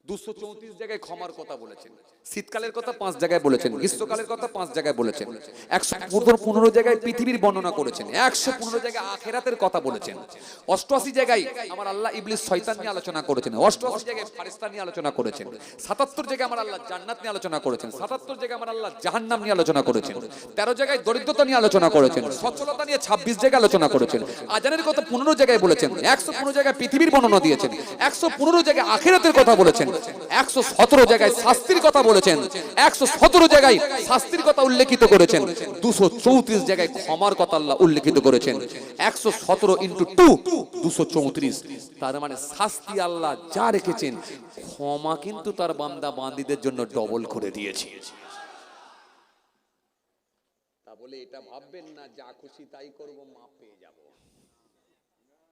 234 জায়গায় ক্ষমার কথা বলেছেন, শীতকালের কথা 5 জায়গায় বলেছেন, গ্রীষ্মকালের কথা 5 জায়গায় বলেছেন, 115 জায়গায় পৃথিবীর বর্ণনা করেছেন, 115 জায়গায় আখিরাতের কথা বলেছেন, 88 জায়গায় আমার আল্লাহ ইবলিস শয়তান নিয়ে আলোচনা করেছেন, 88 জায়গায় ফেরেশতা নিয়ে আলোচনা করেছেন, 77 জায়গায় আমার আল্লাহ জান্নাত নিয়ে আলোচনা করেছেন, 77 জায়গায় আমার আল্লাহ জাহান্নাম নিয়ে আলোচনা করেছেন, 13 জায়গায় দরিদ্রতা নিয়ে আলোচনা করেছেন, সচ্ছলতা নিয়ে 26 জায়গায় আলোচনা করেছেন, আজানের কথা 15 জায়গায় বলেছেন, 115 জায়গায় পৃথিবীর বর্ণনা দিয়েছেন, 115 জায়গায় আখিরাতের কথা বলেছেন, 117 জায়গায় শাস্তির কথা বলেছেন, 117 জায়গায় শাস্তির কথা উল্লেখিত করেছেন, 234 জায়গায় ক্ষমার কথা আল্লাহ উল্লেখিত করেছেন। 117 ইনটু 2 234। তার মানে শাস্তি আল্লাহ যা রেখেছেন, ক্ষমা কিন্তু তার বান্দা বান্দীদের জন্য ডবল করে দিয়েছে। তা বলে এটা ভাববেন না যা খুশি তাই করব, মাপ পেয়ে যাব।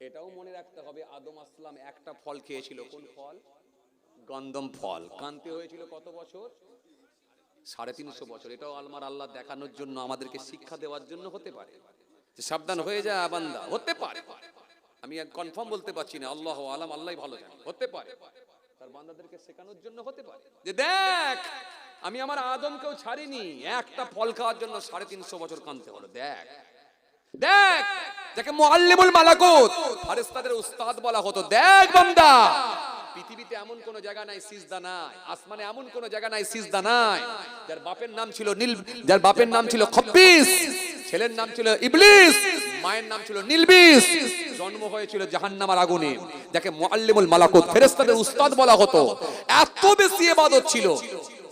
এটাও মনে রাখতে হবে, আদম আসলাম একটা ফল খেয়েছিল, কোন ফল? গন্ধম ফল। কানতে হয়েছিল কত বছর? 350 বছর। এটাও আলমার আল্লাহ দেখানোর জন্য, আমাদেরকে শিক্ষা দেওয়ার জন্য হতে পারে, যে সাবধান হয়ে যা বান্দা, হতে পারে। আমি কনফার্ম বলতে পারছি না, আল্লাহ আলাম, আল্লাহই ভালো জানে, হতে পারে। তার বান্দাদেরকে শেখানোর জন্য হতে পারে যে দেখ, আমি আমার আদমকেও ছাড়িনি, একটা ফল খাওয়ার জন্য 350 বছর কানতে হলো। দেখ দেখ, যাকে মুআল্লিমুল মালাকুত, ফেরেশতাদের উস্তাদ বলা হতো, দেখ বান্দা, পৃথিবীতে এমন কোন জায়গা নাই সিজদা নাই, আসমানে এমন কোন জায়গা নাই সিজদা নাই, যার বাপের নাম ছিল যার বাপের নাম ছিল খব্বিস, ছেলের নাম ছিল ইবলিস, মায়ের নাম ছিল নীলবিস, জন্ম হয়েছিল জাহান্নামের আগুনে, যাকে মুআল্লিমুল মালাকুত, ফেরেশতাদের উস্তাদ বলা হতো। এত বেশি ইবাদত ছিল,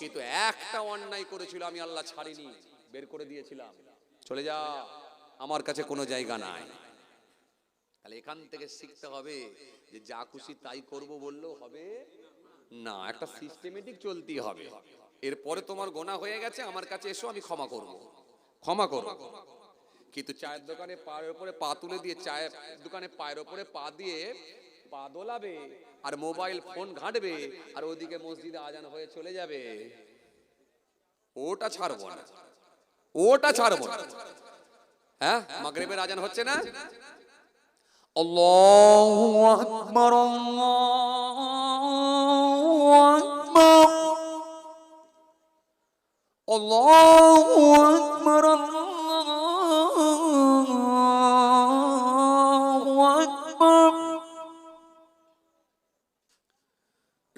কিন্তু একটা অন্যায় করেছিল, আমি আল্লাহ ছাড়িনি, বের করে দিয়েছিলাম, চলে যা, আমার কাছে কোনো জায়গা নাই। তাহলে এখান থেকে শিখতে হবে যে যা খুশি তাই করব বললেও হবে না, একটা সিস্টেমেটিক চলতেই হবে। এরপরে তোমার গোনা হয়ে গেছে, আমার কাছে এসো, আমি ক্ষমা করব, ক্ষমা করব। কিন্তু চায়ের দোকানে পায়ের উপরে পা তুলে দিয়ে, চায়ের দোকানে পায়ের উপরে পা দিয়ে পা দোলাবে আর মোবাইল ফোন ঘাঁটবে, আর ওদিকে মসজিদে আজান হয়ে চলে যাবে, ওটা ছাড়বো না, ওটা ছাড়বো না। হ্যাঁ, মাগরিবের আজান হচ্ছে না, আল্লাহু আকবার, আল্লাহু আকবার, আল্লাহু আকবার, আল্লাহু আকবার,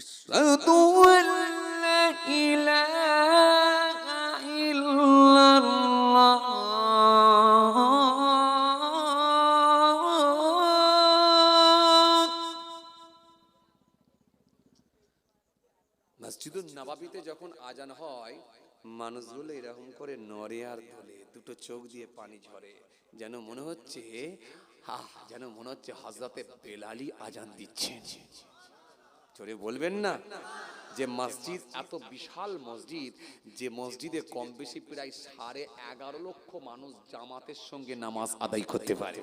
আশহাদু আল্লা ইলাহা ইল্লাল্লাহ। মসজিদুন নববীতে যখন আজান হয়, মানুষগুলো এরকম করে নড়ে আর তোলে, দুটো চোখ দিয়ে পানি ঝরে, যেন মনে হচ্ছে যেন মনে হচ্ছে হযরতে বেলালই আজান দিচ্ছেন। জোরে বলবেন না যে মসজিদ এত বিশাল মসজিদ, যে মসজিদে কম বেশি প্রায় 11.5 লক্ষ মানুষ জামাতের সঙ্গে নামাজ আদায় করতে পারে।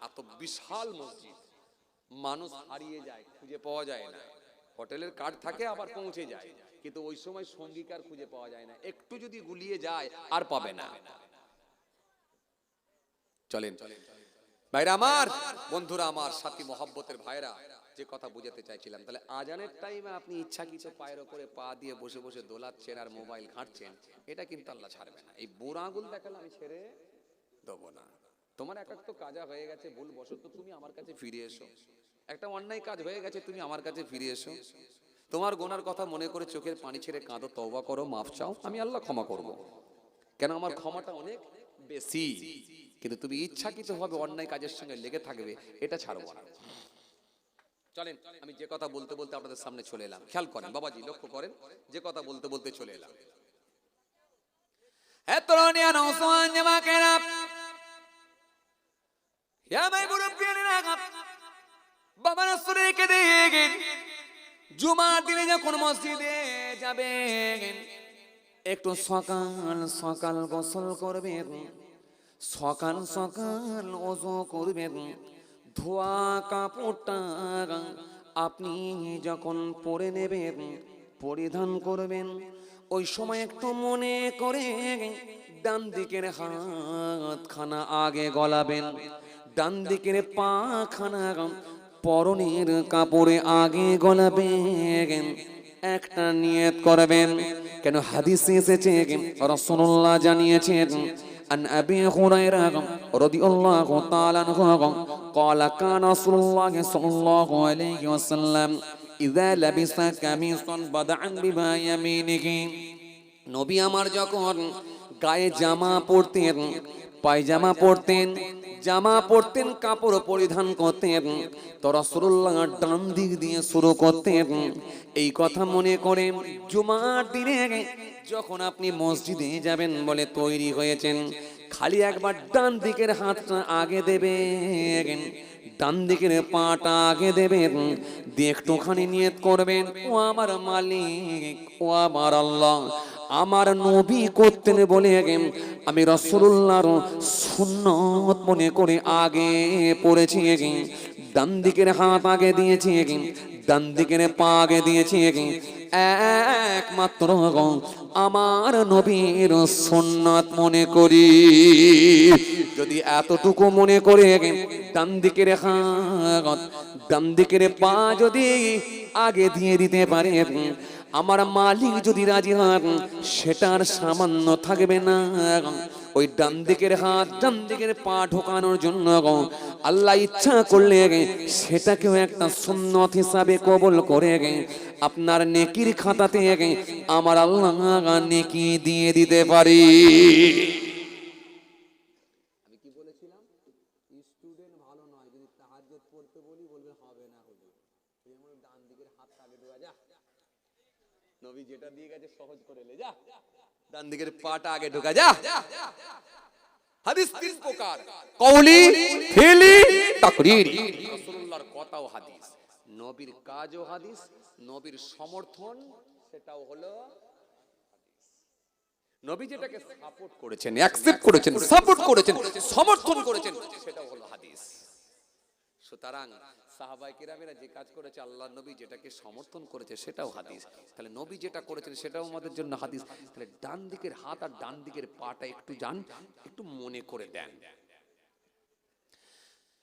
এত বিশাল মসজিদ, মানুষ হারিয়ে যায়, খুঁজে পাওয়া যায় না। হোটেলের কার্ড থাকে, আবার পৌঁছে যায়, কিন্তু ওই সময় সঙ্গীকার খুঁজে পাওয়া যায় না, একটু যদি গুলিয়ে যায় আর পাবে না। চলেন, ভাইরা আমার, বন্ধুরা আমার, সাথী মহব্বতের ভাইরা, যে কথা বুঝাতে চাইছিলাম, তাহলে আজানের টাইমে আপনি ইচ্ছাকৃত পায়ের উপরে পা দিয়ে বসে বসে দোলাচ্ছেন আর মোবাইল ঘাঁটছেন, এটা কিন্তু আল্লাহ ছাড়বে না। এই বুড়ো আঙুল দেখালে আমি ছেড়ে দেবো না। তোমার এক তো কাজা হয়ে গেছে, ভুল বশত তুমি আমার কাছে ফিরে এসো। একটা অন্যায় কাজ হয়ে গেছে, তুমি আমার কাছে ফিরে এসো। তোমার গোনার কথা মনে করে চোখের পানি ছেড়ে কাঁদো, তওবা করো, মাফ চাও, আমি আল্লাহ ক্ষমা করব। কেন? আমার ক্ষমাটা অনেক বেশি। কিন্তু তুমি ইচ্ছাকৃতভাবে অন্যায় কাজের সঙ্গে লেগে থাকবে, এটা ছাড়বো না। চলেন, আমি যে কথা বলতে বলতে আপনাদের সামনে চলে এলাম। খেয়াল করেন বাবাজি, লক্ষ্য করেন, যে কথা বলতে বলতে চলে এলাম। হ্যাঁ তরুণিয়া নওজওয়ান জামাকেরা, ইয়া মাই মুরব্বিয়ানেরা, বাবা রাসূলকে দেখেন জুমার দিনে যখন মসজিদে যাবেন, একটু সকাল সকাল গোসল করবেন, সকাল সকাল ওযু করবেন, ধোয়া কাপড়টা আপনি যখন পরে নেবেন, পরিধান করবেন, ওই সময় একটু মনে করে ডান দিকের হাতখানা আগে গলাবেন, ডান দিকের পাখানা পরনের কাপড়ে আগে গলাবেন, একটা নিয়ত করবেন। কেন? হাদিসে এসেছে, রাসূলুল্লাহ জানিয়েছেন, عن أبي هريرة رضي الله تعالى عنه قال كان رسول الله صلى الله عليه وسلم إذا لبس قميصا بدأ بيمينه। নবী আমার যখন গায়ে জামা পরতেন, পায়জামা পরতেন, জামা পরতেন, কাপড় পরিধান করতেন, তো রাসূলুল্লাহ ডান দিক দিয়ে শুরু করতেন। এই কথা মনে করে জুমার দিনে যখন আপনি মসজিদে যাবেন বলে তৈরি হয়েছেন, খালি একবার ডান দিকের হাতটা আগে দেবেন, ডান দিকের পাটা আগে দেবেন, দিয়ে একটুখানি নিয়ত করবেন, ও আমার মালিক, ও আমার আল্লাহ, আমার নবী করতেন বলে আমি রাসূলুল্লাহর সুন্নত মনে করে আগে পড়েছি, ডান দিকের হাত আগে দিয়েছি, ডান দিকের পা আগে দিয়েছি, একমাত্র আমার নবীর সুন্নাত মনে করি। যদি এতটুকু মনে করে ডান দিকের হাত ডান দিকের পা যদি আগে দিয়ে দিতে পারে, আমার মালিক যদি রাজি হন, সেটার সামান্য থাকবে না। ওই ডান দিকের হাত ডান দিকের পা ঢোকানোর জন্য আল্লাহ ইচ্ছা করলে সেটাকেও একটা সুন্নত হিসাবে কবুল করে আপনার নেকির খাতাতে আমার আল্লাহ নেকি দিয়ে দিতে পারি। আমি কি বলেছিলাম? স্টুডেন্ট ভালো নয়, যদি তাহাজ্জুদ পড়তে বলি বলবে হবে না, হুজুর এমন ডান দিকের হাত আগে দেওয়া যা, নবী যেটা দিয়ে গেছে সহজ করে লে যা, ডান দিকের পাটা আগে ঢোকা যা। হাদিস তিন প্রকার, কওলি, ফিলি, তাকরীরি। রাসূলুল্লাহর কথাও হাদিস, নবীর কাজও হাদিস, নবীর সমর্থন সেটাও হলো হাদিস। নবী যেটাকে সাপোর্ট করেছেন, অ্যাকসেপ্ট করেছেন, সাপোর্ট করেছেন, সমর্থন করেছেন, সেটাও হলো হাদিস। সুতরাং সাহাবায়ে কেরামেরা যে কাজ করেছে, আল্লাহর নবী যেটাকে সমর্থন করেছে, সেটাও হাদিস। তাহলে নবী যেটা করেছেন সেটাও আমাদের জন্য হাদিস। তাহলে ডান দিকের হাত আর ডান দিকের পাটা একটু একটু মনে করে দেন।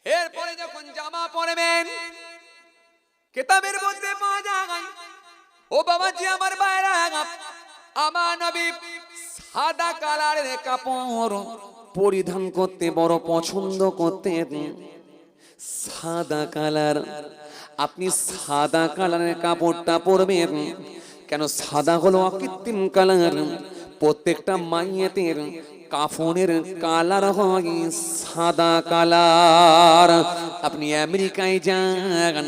এরপরে যখন জামা পরবেন, কিতাবের মধ্যে পাওয়া যায়, ও বাবাজি আমার ভাইরা, আমার নবী সাদা কালারের কাপড় পরিধান করতে বড় পছন্দ করতেন। সাদা কালার, আপনি সাদা কালারের কাপড়টা পরবেন। কেন? সাদা হলো অকৃত্রিম কালার। প্রত্যেকটা মাইয়াতের কাফনের কালার হয় সাদা কালার। আপনি আমেরিকায় যান,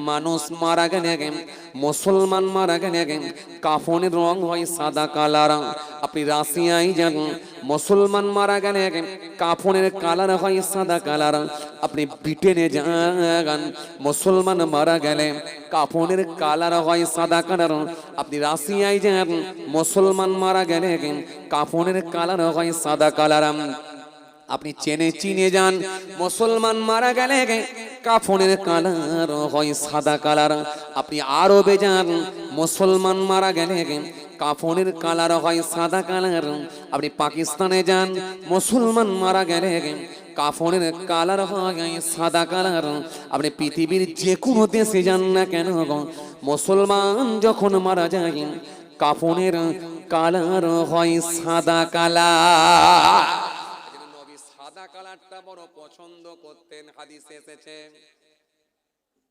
মানুষ মারা গেলে, মুসলমান মারা গেলে কাফনের রং হয় সাদা কালার। আপনি রাশিয়ায় যান, মুসলমান মারা গেলে কাফনের কালার হয় সাদা কালার। আপনি ব্রিটেনে যান, মুসলমান মারা গেলে কাফনের কালার হয় সাদা কালার। আপনি রাশিয়ায় যান, মুসলমান মারা গেলে কাফনের কালার হয় সাদা কালার। আপনি চেনে চিনে যান, মুসলমান মারা গেলে কাফনের কালার হয় সাদা কালার। আপনি আরবে যান, মুসলমান মারা গেলে কাফনের কালার হয় সাদা কালার। আপনি পাকিস্তানে যান, মুসলমান মারা গেলে কাফনের কালার হয় সাদা কালার। আপনি পৃথিবীর যে কোনো দেশে যান না কেন, মুসলমান যখন মারা যায় কাফনের কালার হয় সাদা কালার। নবী সাদা কালারটা বড় পছন্দ করতেন। হাদিসে এসেছে,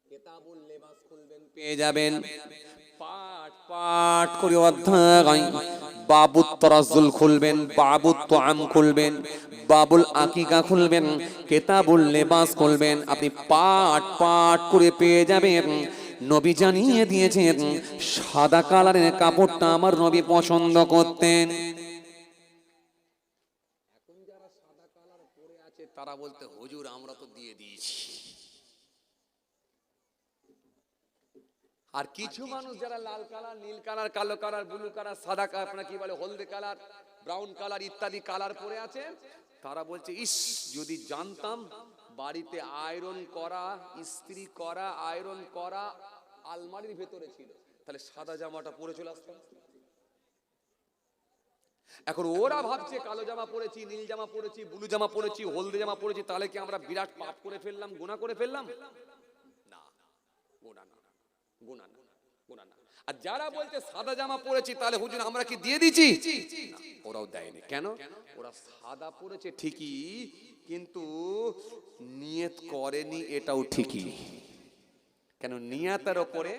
কিতাবুল লিবাস খুলবেন পেয়ে যাবেন, পাঠ পাঠ করে অধ্যায় বাবুত তারাজ্জুল খুলবেন, বাবুত তুআম খুলবেন, বাবুল আকিকা খুলবেন, কিতাবুল লিবাস খুলবেন, আপনি পাঠ পাঠ করে পেয়ে যাবেন। নবী জানিয়ে দিয়েছেন সাদা কালারের কাপড়টা আমার নবী পছন্দ করতেন। এখন যারা সাদা কালার পরে আছে তারা বলতে, হুজুর আমরা তো দিয়ে দিয়েছি। আর কিছু মানুষ যারা লাল কালার, নীল কালার, কালো কালার, ব্লু কালার, সাদা কালার, আপনার কি বলে হলদে কালার, ব্রাউন কালার ইত্যাদি কালার পরে আছে, তারা বলছে ইস যদি জানতাম বাড়িতে আয়রন করা, ইস্ত্রি করা, আয়রন করা আলমারির ভেতরে ছিল, তাহলে সাদা জামাটা পরে চলে আসতাম। এখন ওরা ভাবছে কালো জামা পরেছি, নীল জামা পরেছি, ব্লু জামা পরেছি, হলদে জামা পরেছি, তাহলে কি আমরা বিরাট পাপ করে ফেললাম, গুনাহ করে ফেললাম? না, গুনাহ না, গুনাহ না, গুনাহ না। আর যারা বলছে সাদা জামা পরেছি তাহলে হুজুর আমরা কি দিয়ে দিয়েছি, ওরাও দেয়নি। কেন? ওরা সাদা পরেছে ঠিকই, কিন্তু নিয়ত করেনি, এটাও ঠিকই। কেন? নিয়তের উপরে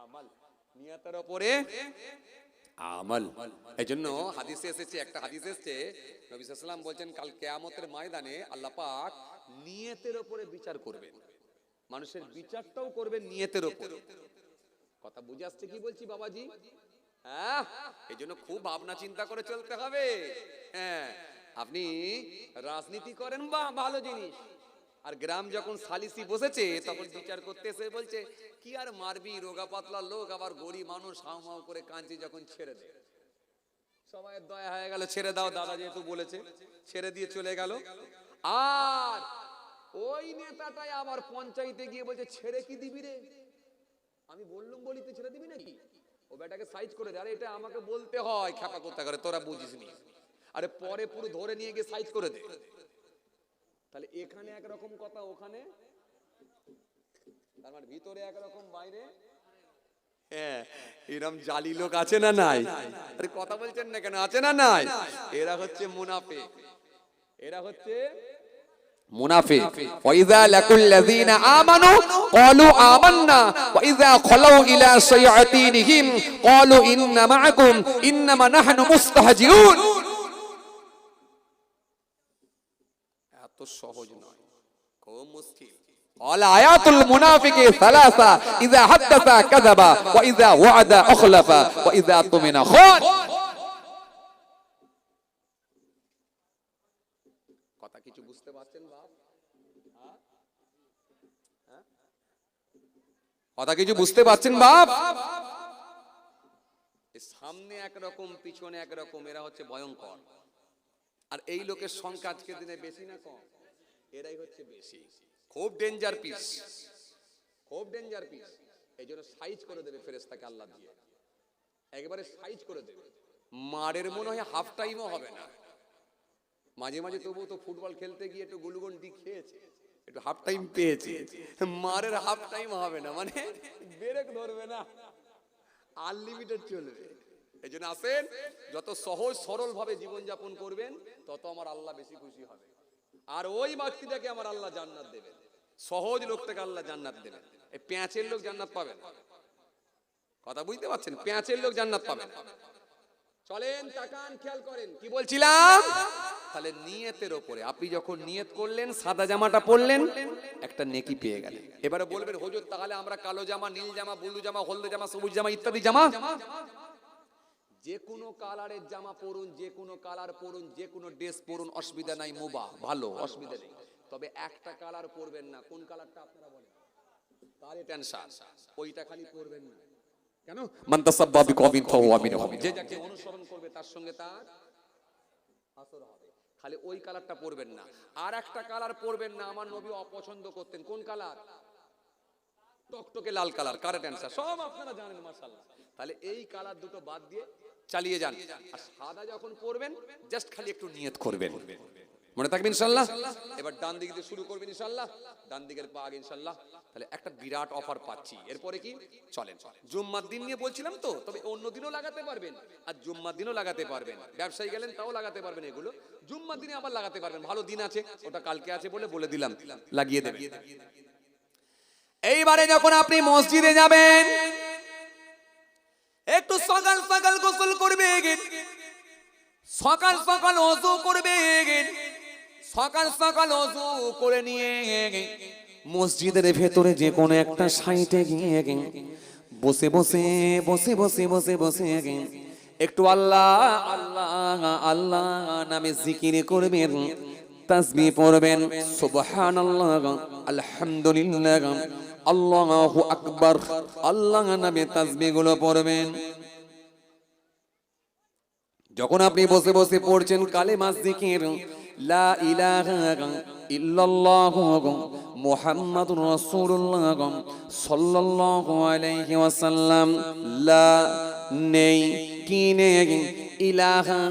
আমল, নিয়তের উপরে আমল। এইজন্য হাদিসে এসেছে, একটা হাদিস এসেছে, নবী সাল্লাল্লাহু আলাইহি ওয়াসাল্লাম বলেন কাল কিয়ামতের ময়দানে আল্লাহ পাক নিয়তের উপরে বিচার করবেন। মানুষের বিচারটাও করবেন নিয়তের উপরে। কথা বুঝে আসছে কি বলছি বাবাজি? হ্যাঁ, এইজন্য খুব ভাবনা চিন্তা করে চলতে হবে। হ্যাঁ, আপনি রাজনীতি করেন বা ভালো জিনিস, আর গ্রাম যখন সালিসি বসেছে তখন বিচার করতে এসে বলছে কি আর মারবি, রোগা পাতলা লোক, আবার গরিব মানুষ হাউ হাউ করে কাঁদছে, যখন ছেড়ে দে সবাই দয়া হয়ে গেল, ছেড়ে দাও দাদা যেহেতু বলেছে, ছেড়ে দিয়ে চলে গেল। আর ওই নেতাটাই আবার পঞ্চায়েতে গিয়ে বলছে ছেড়ে কি দিবি রে? আমি বললাম বলি তুই ছেড়ে দিবি নাকি? ও বেটাকে সাইজ করে দে। আরে এটা আমাকে বলতে হয়, খাপা করতে করে, তোরা বুঝিস নি। আরে পরে পুরো ধরে নিয়ে গিয়ে সাইজ করে দে। তাহলে এখানে একরকম কথা, ওখানে তার মানে ভিতরে একরকম, বাইরে। হ্যাঁ, এরকম জালি লোক আছে না নাই? আরে কথা বলছেন না কেন? আছে না নাই? এরা হচ্ছে মুনাফিক, এরা হচ্ছে মুনাফিক। ওয়াইযা লাকুল্লাযীনা আমানু ক্বালু আমান্না ওয়াইযা খালাউ ইলা শায়াতিনহিম ক্বালু ইন্না মাআকুম ইন্নামা নাহনু মুস্তাহজিউন। এত সহজ নয়, খুব মুশকিল। আল আয়াতুল মুনাফিকি সালাসা ইযা হাদাসা কাযাবা ওয়া ইযা ওয়া'আদা আখলাফা ওয়া ইযা তুমিনা খান। কথা কিছু বুঝতে পারছেন বাপ? কথা কিছু বুঝতে পারছেন বাপ? সামনে একরকম, পিছনে একরকম, এরা হচ্ছে ভয়ঙ্কর। আর এই লোকের সংখ্যা আজকের দিনে বেশি না কম? এরাই হচ্ছে বেশি। খুব ডেঞ্জার পিস, খুব ডেঞ্জার পিস। এই জন্য সাইজ করে দেবে ফেরেশতাকে আল্লাহ দিয়ে, একবারে সাইজ করে দেবে। মারের মনে হয় হাফ টাইমও হবে না। মাঝে মাঝে তবু তো ফুটবল খেলতে গিয়ে একটু গ্লুকন ডি খেয়েছে, একটু হাফ টাইম পেয়েছে, মারের হাফ টাইম হবে না, মানে ব্রেক ধরবে না, আনলিমিটেড চলবে। এই জন্য আসেন, যত সহজ সরল ভাবে জীবনযাপন করবেন তত আমার আল্লাহ বেশি খুশি হবে। আর ওই ব্যক্তিটাকে আমার আল্লাহ জান্নাত দেবেন, সহজ লোকটাকে আল্লাহ জান্নাত দেবেন। এই প্যাঁচের লোক জান্নাত পাবেন? কথা বুঝতে পারছেন? প্যাঁচের লোক জান্নাত পাবেন। চলেন তাকান, খেয়াল করেন কি বলছিলাম। তাহলে নিয়তের উপরে, আপনি যখন নিয়ত করলেন, সাদা জামাটা পরলেন, একটা নেকি পেয়ে গেলেন। এবারে বলবেন হুজুর তাহলে আমরা কালো জামা, নীল জামা, ব্লু জামা, হলদে জামা, সবুজ জামা ইত্যাদি জামা, যে কোনো কালারের জামা পরুন, যে কোনো কালার পরুন, যে কোনো ড্রেস পরুন, অসুবিধা নাই, মুবাহ, ভালো, অসুবিধা নেই। তবে একটা কালার পরবেন না। কোন কালারটা আপনারা বলেন? তাহলে টেনশন, ওইটা খালি পরবেন না। কেন? মান তাসাব্বা বিকওমিন ফাহুয়া মিনহুম। যে যাকে অনুসরণ করবে তার সঙ্গে তার আসর হবে। খালি ওই কালারটা পরবেন না, আর একটা কালার পরবেন না আমার নবী অপছন্দ করতেন। কোন কালার? টকটকে লাল কালার। কারেক্ট অ্যান্সার, সব আপনারা জানেন মাশাআল্লাহ। তাহলে এই কালার দুটো বাদ দিয়ে চালিয়ে যান। আর সাদা যখন পরবেন জাস্ট খালি একটু নিয়ত করবেন, মনে থাকবে ইনশাআল্লাহ। এবার ডান দিক দিয়ে শুরু করবেন ইনশাআল্লাহ, ডান দিকের পাগ ইনশাআল্লাহ। তাহলে একটা বিরাট অফার পাচ্ছি। এরপরে কি চলেন, জুম্মার দিন নিয়ে বলছিলাম তো, তবে অন্য দিনও লাগাতে পারবেন আর জুম্মার দিনও লাগাতে পারবেন। ব্যবসায়ী গেলেন তাও লাগাতে পারবেন, এগুলো জুম্মার দিনে আবার লাগাতে পারবেন। ভালো দিন আছে, ওটা কালকে আছে বলে দিলাম, লাগিয়ে দেবেন। এইবারে যখন আপনি মসজিদে যাবেন একটু সকাল সকাল গোসল করবেন, সকাল সকাল ওযু করবেন, সকাল সকাল ওযু করে নিয়ে মসজিদের ভেতরে যে কোনো একটা সাইডে গিয়ে বসে বসে বসে বসে বসে বসে একটু আল্লাহ আল্লাহ আল্লাহ নামে জিকির করবেন, তাসবিহ পড়বেন, সুবহানাল্লাহ, আলহামদুলিল্লাহ, আল্লাহু আকবার, আল্লাহ নামে তাসবিহ গুলো পড়বেন। যখন আপনি বসে বসে পড়ছেন কালেমা জিকির, লা ইলাহা ইল্লাল্লাহু মুহাম্মাদুর রাসূলুল্লাহ সাল্লাল্লাহু আলাইহি ওয়াসাল্লাম, লা নেই কি নেই, ইলাহা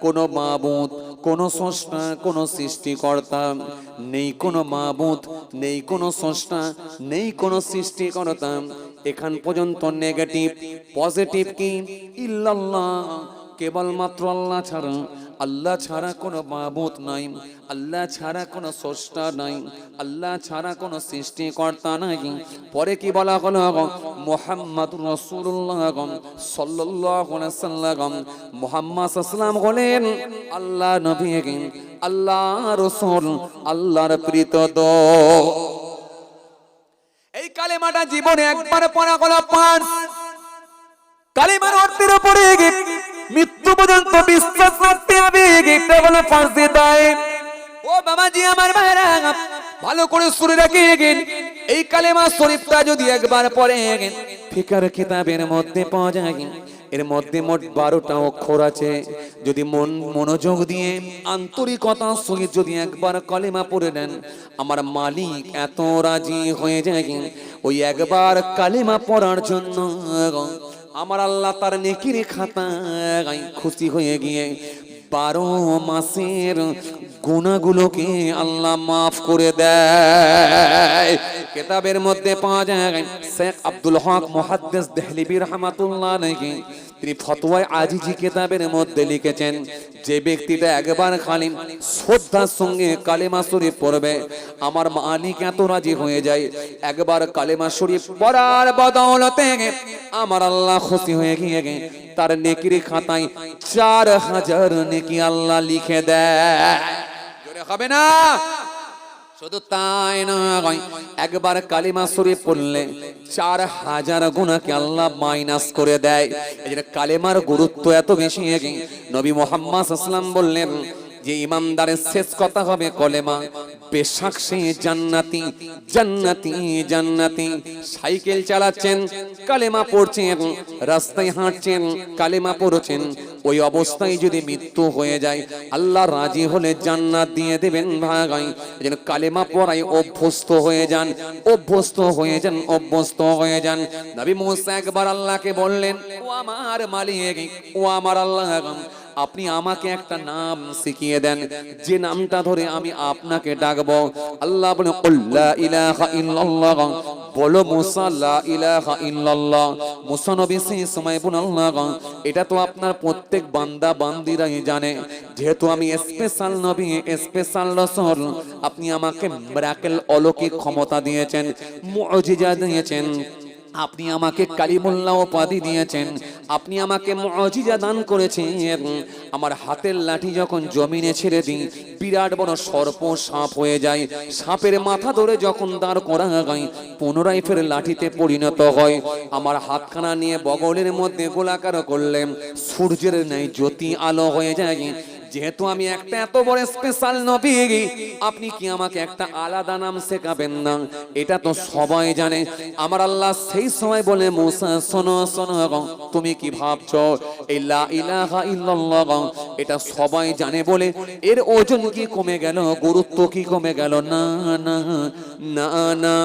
কোন মাবুদ, কোন স্রষ্টা, কোন সৃষ্টিকর্তা নেই, কোন মাবুদ নেই, কোন স্রষ্টা নেই, কোন সৃষ্টিকর্তা। এখান পর্যন্ত নেগেটিভ। পজিটিভ কি? ইল্লাল্লাহ, কেবলমাত্র আল্লাহ ছাড়া, আল্লাহ ছাড়া কোনো মাবুদ নাই, আল্লাহ ছাড়া কোনো স্রষ্টা নাই, আল্লাহ ছাড়া কোনো সৃষ্টিকর্তা নাই। পরে কি বলা হলো? মুহাম্মাদুর রাসূলুল্লাহ সাল্লাল্লাহু আলাইহি ওয়াসাল্লাম, মুহাম্মদ সাল্লাল্লাহু হলেন আল্লাহ নবী, আল্লাহ রাসূল, আল্লাহর প্রীত দূত। এই কালেমাটা জীবনে একবার পড়া হলো পাঁচ। কালেমার অর্থের উপরে মৃত্যু পর্যন্ত বিশ্বাস করতে হবে, এটা হলো ফার্স্ট দায়। ও বাবাজি আমার ভাইরা, ভালো করে শুনে রাখেন, এই কালেমা শরীফটা যদি একবার পড়ে, ফিকার কিতাবের মধ্যে পাওয়া যায়, এর মধ্যে মোট 12টা অক্ষর আছে। যদি মনোযোগ দিয়ে আন্তরিকতার সহিত যদি একবার কালেমা পড়ে নেন, আমার মালিক এত রাজি হয়ে যায় ওই একবার কালেমা পড়ার জন্য। আমার আল্লাহ তার নেকির খাতায় খুশি হয়ে গিয়ে 12 মাসের গুনাহগুলোকে আল্লাহ মাফ করে দেয়। কিতাবের মধ্যে পাওয়া যায়, শেখ আব্দুল হক মুহাদ্দিস দেহলিবি রাহমাতুল্লাহ আলাইহি তিনি ফতোয়ায়ে আজিজি কিতাবের মধ্যে লিখেছেন, যে ব্যক্তিটা একবার খালি শ্রদ্ধার সঙ্গে কালেমা শরীফ পড়বে, আমার মালিক এত রাজি হয়ে যায়, একবার কালেমা শরীফ পড়ার বদৌলতে আমার আল্লাহ খুশি হয়ে গিয়ে তার নেকির খাতায় 4000 নেকি আল্লাহ লিখে দেয়। জোরে হবে না? শুধু তাই নয়, একবার কালিমা শরীফ পড়লে 4000 গুনাহকে আল্লাহ মাইনাস করে দেয়। এই যে কালেমার গুরুত্ব এত বেশি, নবী মুহাম্মদ সাল্লাল্লাহু আলাইহি ওয়াসাল্লাম বললেন যে ইমানদারের শেষ কথা হবে কলেমা, বেশক সে জান্নাতি জান্নাতি জান্নাতি। সাইকেল চালাচ্ছেন কালেমা পড়ছেন, রাস্তায় হাঁটছেন কালেমা পড়ছেন, ওই অবস্থায় যদি মৃত্যু হয়ে যায় আল্লাহ রাজি হলে জান্নাত দিয়ে দেবেন ভাই। যেন কালেমা পড়ায় অভ্যস্ত হয়ে যান, অভ্যস্ত হয়ে যান, অভ্যস্ত হয়ে যান। নবী মুসা একবার আল্লাহকে বললেন, ও আমার মালিক, ও আমার আল্লাহ, আপনি আমাকে একটা নাম শিখিয়ে দেন, যে নামটা ধরে আমি আপনাকে ডাকবো। আল্লাহ বলেন, লা ইলাহা ইল্লাল্লাহ, বলো মুসা লা ইলাহা ইল্লাল্লাহ। মুসা নবী সেই সময় বলেন, আল্লাহ এটা তো আপনার প্রত্যেক বান্দা বান্দিরাই জানে, যেহেতু আমি স্পেশাল নবী, স্পেশাল রাসূল, আপনি আমাকে মিরাকেল অলৌকিক ক্ষমতা দিয়েছেন, মুজিজা দিয়েছেন, আপনি আমাকে কালিমুল্লাহ উপাধি দিয়েছেন, আপনি আমাকে মুজিজা দান করেছেন। আমার হাতের লাঠি যখন জমিনে ছেড়ে দিই বিরাট বড় সর্প সাপ হয়ে যায়, সাপের মাথা ধরে যখন দাঁড় করা হয় পুনরায় ফের লাঠিতে পরিণত হয়। আমার হাতখানা নিয়ে বগলের মধ্যে গোলাকার করলে সূর্যের ন্যায় জ্যোতি আলো হয়ে যায়, যেহেতু আমি একটা এত বড় স্পেশাল নবী, আপনি কি আমাকে একটা আলাদা নাম শেখাবেন না? এটা তো সবাই জানে। আমার আল্লাহ সেই সময় বলে, মুসা শোনো শোনো, তুমি কি ভাবছো এই লা ইলাহা ইল্লাল্লাহ এটা সবাই জানে বলে এর ওজন কি কমে গেল, গুরুত্ব কি কমে গেল? না না না না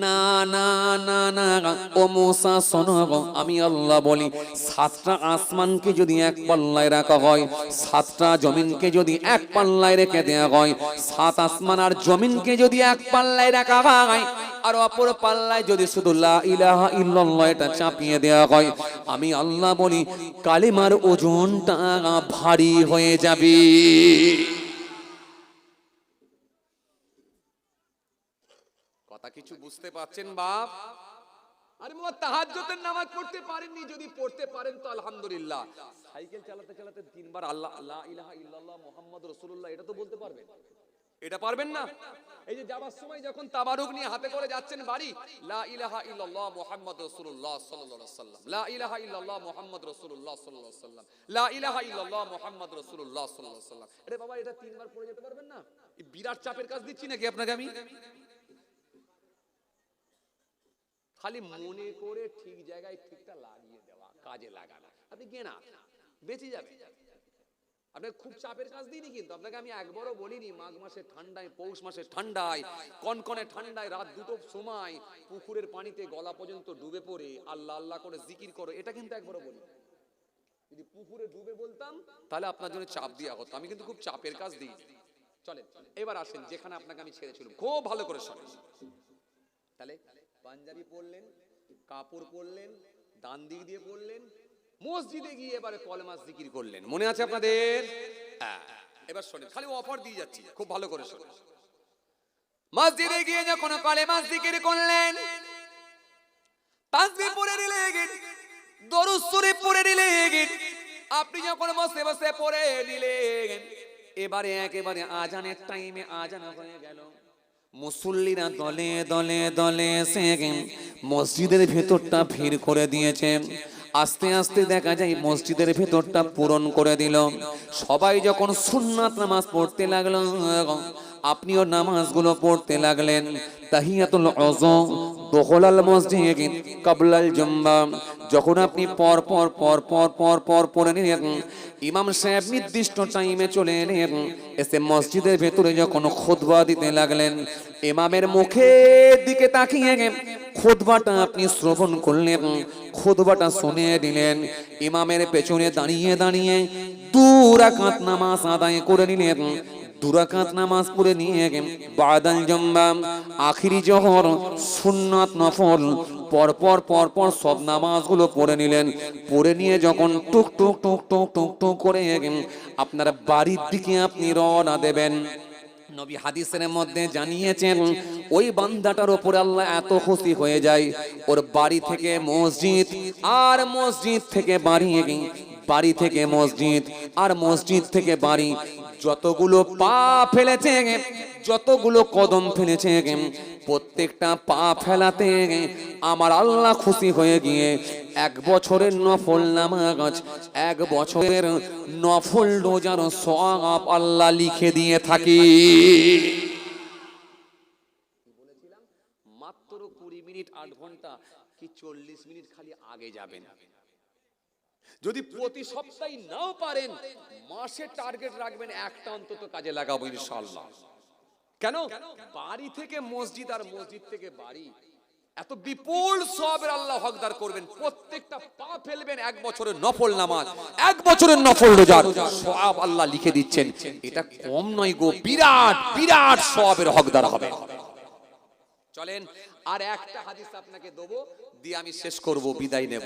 না না না না, ও মুসা শোনো, আমি আল্লাহ বলি, 7টা আসমানকে যদি এক পাল্লায় রাখা হয়, 7টা জমিনকে যদি এক পাল্লায় রেখে দেওয়া হয়, 7 আসমান আর জমিনকে যদি এক পাল্লায় রাখা হয়, আর অপর পাল্লায় যদি শুধু লা ইলাহা ইল্লাল্লাহ এটা চাপিয়ে দেওয়া হয়, আমি আল্লাহ বলি কালিমার ওজনটা ভারী হয়ে যাবে। কথা কিছু বুঝতে পারছেন বাপ? আরে বাবা, তাহাজ্জুদের নামাজ পড়তে পারেননি, যদি পড়তে পারেন তো আলহামদুলিল্লাহ। সাইকেল চালাতে চালাতে 3 বার আল্লাহ লা ইলাহা ইল্লাল্লাহ মুহাম্মাদুর রাসূলুল্লাহ এটা তো বলতে পারবেন? এটা পারবেন না? এই যে যাবার সময় যখন তাবারুক নিয়ে হাতে করে যাচ্ছেন বাড়ি, লা ইলাহা ইল্লাল্লাহ মুহাম্মাদুর রাসূলুল্লাহ সাল্লাল্লাহু আলাইহি ওয়াসাল্লাম, লা ইলাহা ইল্লাল্লাহ মুহাম্মাদুর রাসূলুল্লাহ সাল্লাল্লাহু আলাইহি ওয়াসাল্লাম, লা ইলাহা ইল্লাল্লাহ মুহাম্মাদুর রাসূলুল্লাহ সাল্লাল্লাহু আলাইহি ওয়াসাল্লাম। আরে বাবা, এটা 3 বার পড়ে যেতে পারবেন না? এই বিরাট চাপের কাজ দিচ্ছি নাকি আপনাকে আমি? খালি মনে করে ঠিক জায়গায় ঠিকটা লাগিয়ে দেওয়া, কাজে লাগানো, আপনি গেনা বেঁচে যাবে। আপনাকে খুব চাপের কাজ দিইনি, কিন্তু আপনাকে আমি একবারও বলিনি মাঘ মাসের ঠান্ডায়, পৌষ মাসের ঠান্ডায়, কনকনে ঠান্ডায় রাত 2টোর সময় পুকুরের পানিতে গলা পর্যন্ত ডুবে পড়ে আল্লাহ আল্লাহ করে জিকির করো, এটা কিন্তু একবারও বলি। যদি পুকুরে ডুবে বলতাম তাহলে আপনার জন্য চাপ দেওয়া হতো। আমি কিন্তু খুব চাপের কাজ দিই। চলেন এবার আসেন যেখানে আপনাকে আমি ছেড়েছিলাম, খুব ভালো করে শোনেন। তাহলে পাঞ্জাবি পরলেন, কাপড় পরলেন, ডান দিক দিয়ে পরলেন, মসজিদে গিয়ে এবারে কলেমা জিকির করলেন। মনে আছে আপনাদের? এবার শোনেন, খালি অফার দিয়ে যাচ্ছি, খুব ভালো করে শোনেন। মসজিদে গিয়ে যখন কলেমা জিকির করলেন, তাসবিহ পড়ে নিলেন, দরুদ শরীফ পড়ে নিলেন, আপনি যখন বসে বসে পড়ে নিলেন, এবারে একেবারে আজানের টাইমে আজান হয়ে গেল। মুসল্লিরা দলে দলে দলে এসে মসজিদের ভেতরটা ভিড় করে দিয়েছে। আস্তে আস্তে দেখা যায় মসজিদের ভেতরটা পূরণ করে দিল। সবাই যখন সুন্নাত নামাজ পড়তে লাগলো, আপনিও নামাজগুলো পড়তে লাগলেন। তাহিয়াতুল ওযু, দুখুলাল মসজিদ ক্বাবলাল জুমআ, যখন আপনি পর পর পর পর পর পর পড়ে নিলেন, ইমাম সাহেব নির্দিষ্ট টাইমে চলে এলেন, এসে মসজিদের ভেতরে যখন খুতবা দিতে লাগলেন, ইমামের মুখের দিকে তাকিয়ে খুতবাটা আপনি শ্রবণ করলেন, খুতবাটা শুনে দিলেন। ইমামের পেছনে দাঁড়িয়ে দাঁড়িয়ে 2 রাকাত নামাজ আদায় করে নিলেন। 2 রাকাত নামাজ পড়ে নিয়ে বাদাল জুমআ, আখিরি জোহর, সুন্নাত, নফল পর পর পর পর সব নামাজগুলো পড়ে নিলেন। পড়ে নিয়ে যখন টুক টুক টুক টুক টুক টুক করে আপনার বাড়ির দিকে আপনি রওনা দেবেন, নবী হাদিসের মধ্যে জানিয়েছেন ওই বান্দাটার উপরে আল্লাহ এত খুশি হয়ে যায়, ওর বাড়ি থেকে মসজিদ আর মসজিদ থেকে বাড়ি, বাড়ি থেকে মসজিদ আর মসজিদ থেকে বাড়ি, যতগুলো পা ফেলেছে, যতগুলো কদম ফেলেছে, প্রত্যেকটা পা ফেলাতে আমার আল্লাহ খুশি হয়ে গিয়ে 1 বছরের নফল নামাজ, 1 বছরের নফল রোজার সওয়াব আল্লাহ লিখে দিয়ে থাকি। বলেছিলাম মাত্র 20 মিনিট 8 ঘন্টা কি 40 মিনিট খালি আগে যাবেন। যদি প্রতি সপ্তাহে নাও পারেন, মাসে টার্গেট রাখবেন, একটা অন্তত কাজে লাগাবো ইনশাআল্লাহ। কেন? বাড়ি থেকে মসজিদ আর মসজিদ থেকে বাড়ি, এত বিপুল সওয়াবের আল্লাহ হকদার করবেন। প্রত্যেকটা পা ফেলবেন, 1 বছরের নফল নামাজ, 1 বছরের নফল রোজার সওয়াব আল্লাহ লিখে দিচ্ছেন। এটা কম নয় গো, বিরাট বিরাট সওয়াবের হকদার হবে। চলেন আর একটা হাদিস আপনাকে দেবো, দিয়ে আমি শেষ করব, বিদায় নেব।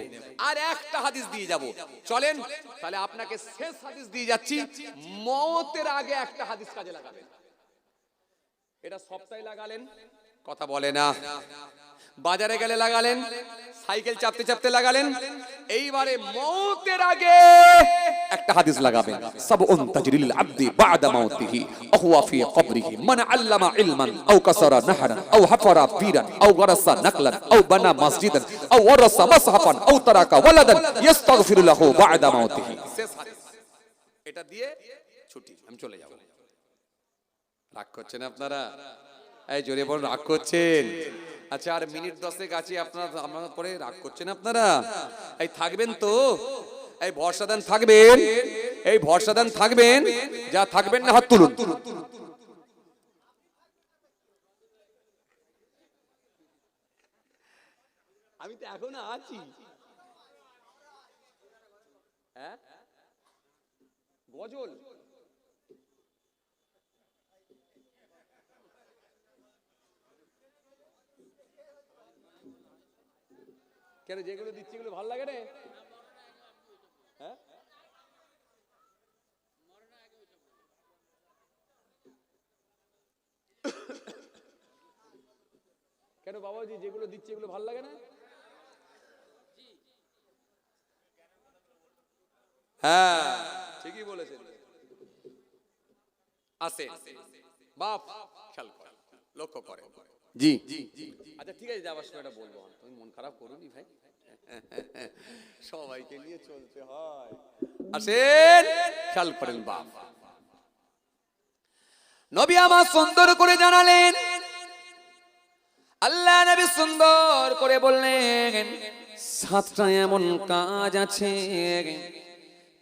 আর একটা হাদিস দিয়ে যাব। চলেন তাহলে আপনাকে শেষ হাদিস দিয়ে যাচ্ছি, মওতের আগে একটা হাদিস কাজে লাগাবেন। এটা সপ্তাহে লাগালেন, কথা বলে না, বাজারে গেলে লাগালেন, সাইকেল চাপতে চাপতে লাগালেন, এইবারে মওতের আগে একটা হাদিস লাগাবেন। সাবউন তাজরিল আবদি বাদা মাউতিহি আহুয়া ফি কবরিহি মান আল্লামা ইলমান আও কাসারা নাহরান আও হাফারা বীরান আও গারাসা নাকলান আও বানা মসজিদান আও ওয়ারাসা মাসহাফান আও তারাকা ওয়ালাদান ইস্তাগফিরু লাহু বাদা মাউতিহি। এটা দিয়ে ছুটি, আমি চলে যাব। রাগ করছেন আপনারা? এই জোরে বল, রাগ করছেন? আচ্ছা, আর মিনিট 10 আছে আপনারা, আপনারা পরে রাগ করছেন আপনারা? এই থাকবেন তো? এই ভরসা দেন থাকবেন? এই ভরসা দেন থাকবেন? যা থাকবেন না হাত তুলুন। আমি তো এখন আছি। হ্যাঁ, গজল কেন? যেগুলো দিচ্ছি এগুলো ভালো লাগে রে? হ্যাঁ, কেন বাবাজি যেগুলো দিচ্ছি এগুলো ভালো লাগে না? হ্যাঁ, ঠিকই বলেছেন। আছে বাপ, খেয়াল করে, লক্ষ্য করে। জি, আচ্ছা ঠিক আছে, যাবার সময় এটা বলবো। তুমি মন খারাপ করোনি ভাই, সবাইকে নিয়ে চলতে হয়। আসেন, খেয়াল করেন বাপ। নবী আমার সুন্দর করে জানালেন, আল্লাহ নবী সুন্দর করে বললেন, 7টা এমন কাজ আছে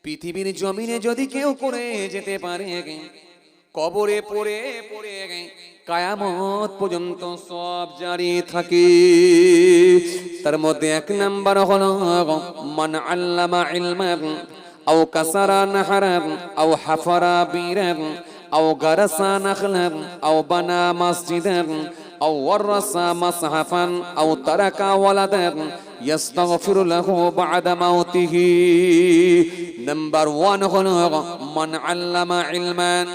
পৃথিবীর জমিনে যদি কেউ করে যেতে পারে, কবরে পড়ে পড়ে কিয়ামত পর্যন্ত সব জারি থাকে। তার মধ্যে 1 নাম্বার হলো মান আল্লামা ইলমান আও কাসারা নাহরান আও হাফারা বীরান আও গারাসা নাখলান আও বানা মসজিদান আও ওয়ারাসা মাসহাফান আও তারাকা ওয়ালাদান ইয়াস্তাগফিরু লাহু বা'দা মাউতিহি। নাম্বার 1 হলো মান আল্লামা ইলমান।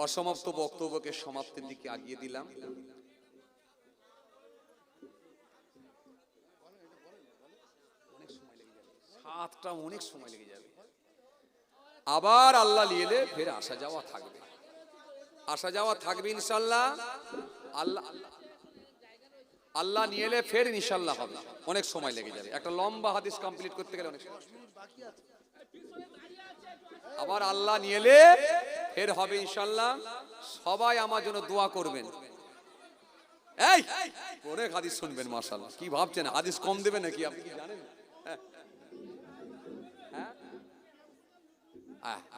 অসমাপ্ত বক্তব্যকে সমাপ্তির দিকে আগিয়ে দিলাম। সাতটা অনেক সময় লেগে যাবে। আবার আল্লাহ নিয়ে ফের আসা যাওয়া থাকবে, আসা যাওয়া থাকবে ইনশাল্লাহ। আল্লাহ নিয়ে এলে ফের ইনশাল্লাহ হবে, অনেক সময় লেগে যাবে। একটা লম্বা হাদিস কমপ্লিট করতে গেলে অনেক সময়। আবার আল্লাহ নিয়ে এলে ফের হবে ইনশাল্লাহ। সবাই আমার জন্য দোয়া করবেন। এই অনেক হাদিস শুনবেন মাশাআল্লাহ। কি ভাবছেন হাদিস কম দেবে নাকি? আপনি কি জানেন?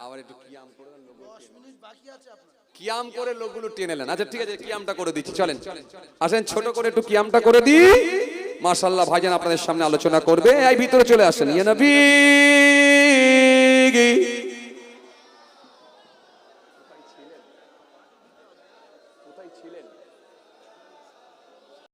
আবার একটু কিয়াম করে দেন, 10 মিনিট বাকি আছে আপনার। কিয়াম করে লোকগুলো টেনে নেন। আচ্ছা ঠিক আছে, কিয়ামটা করে দিচ্ছি, চলেন আসেন, ছোট করে একটু কিয়ামটা করে দিই। মাশাআল্লাহ ভাইজান আপনাদের সামনে আলোচনা করবে। এই ভিতরে চলে আসেন। ইয়া নবী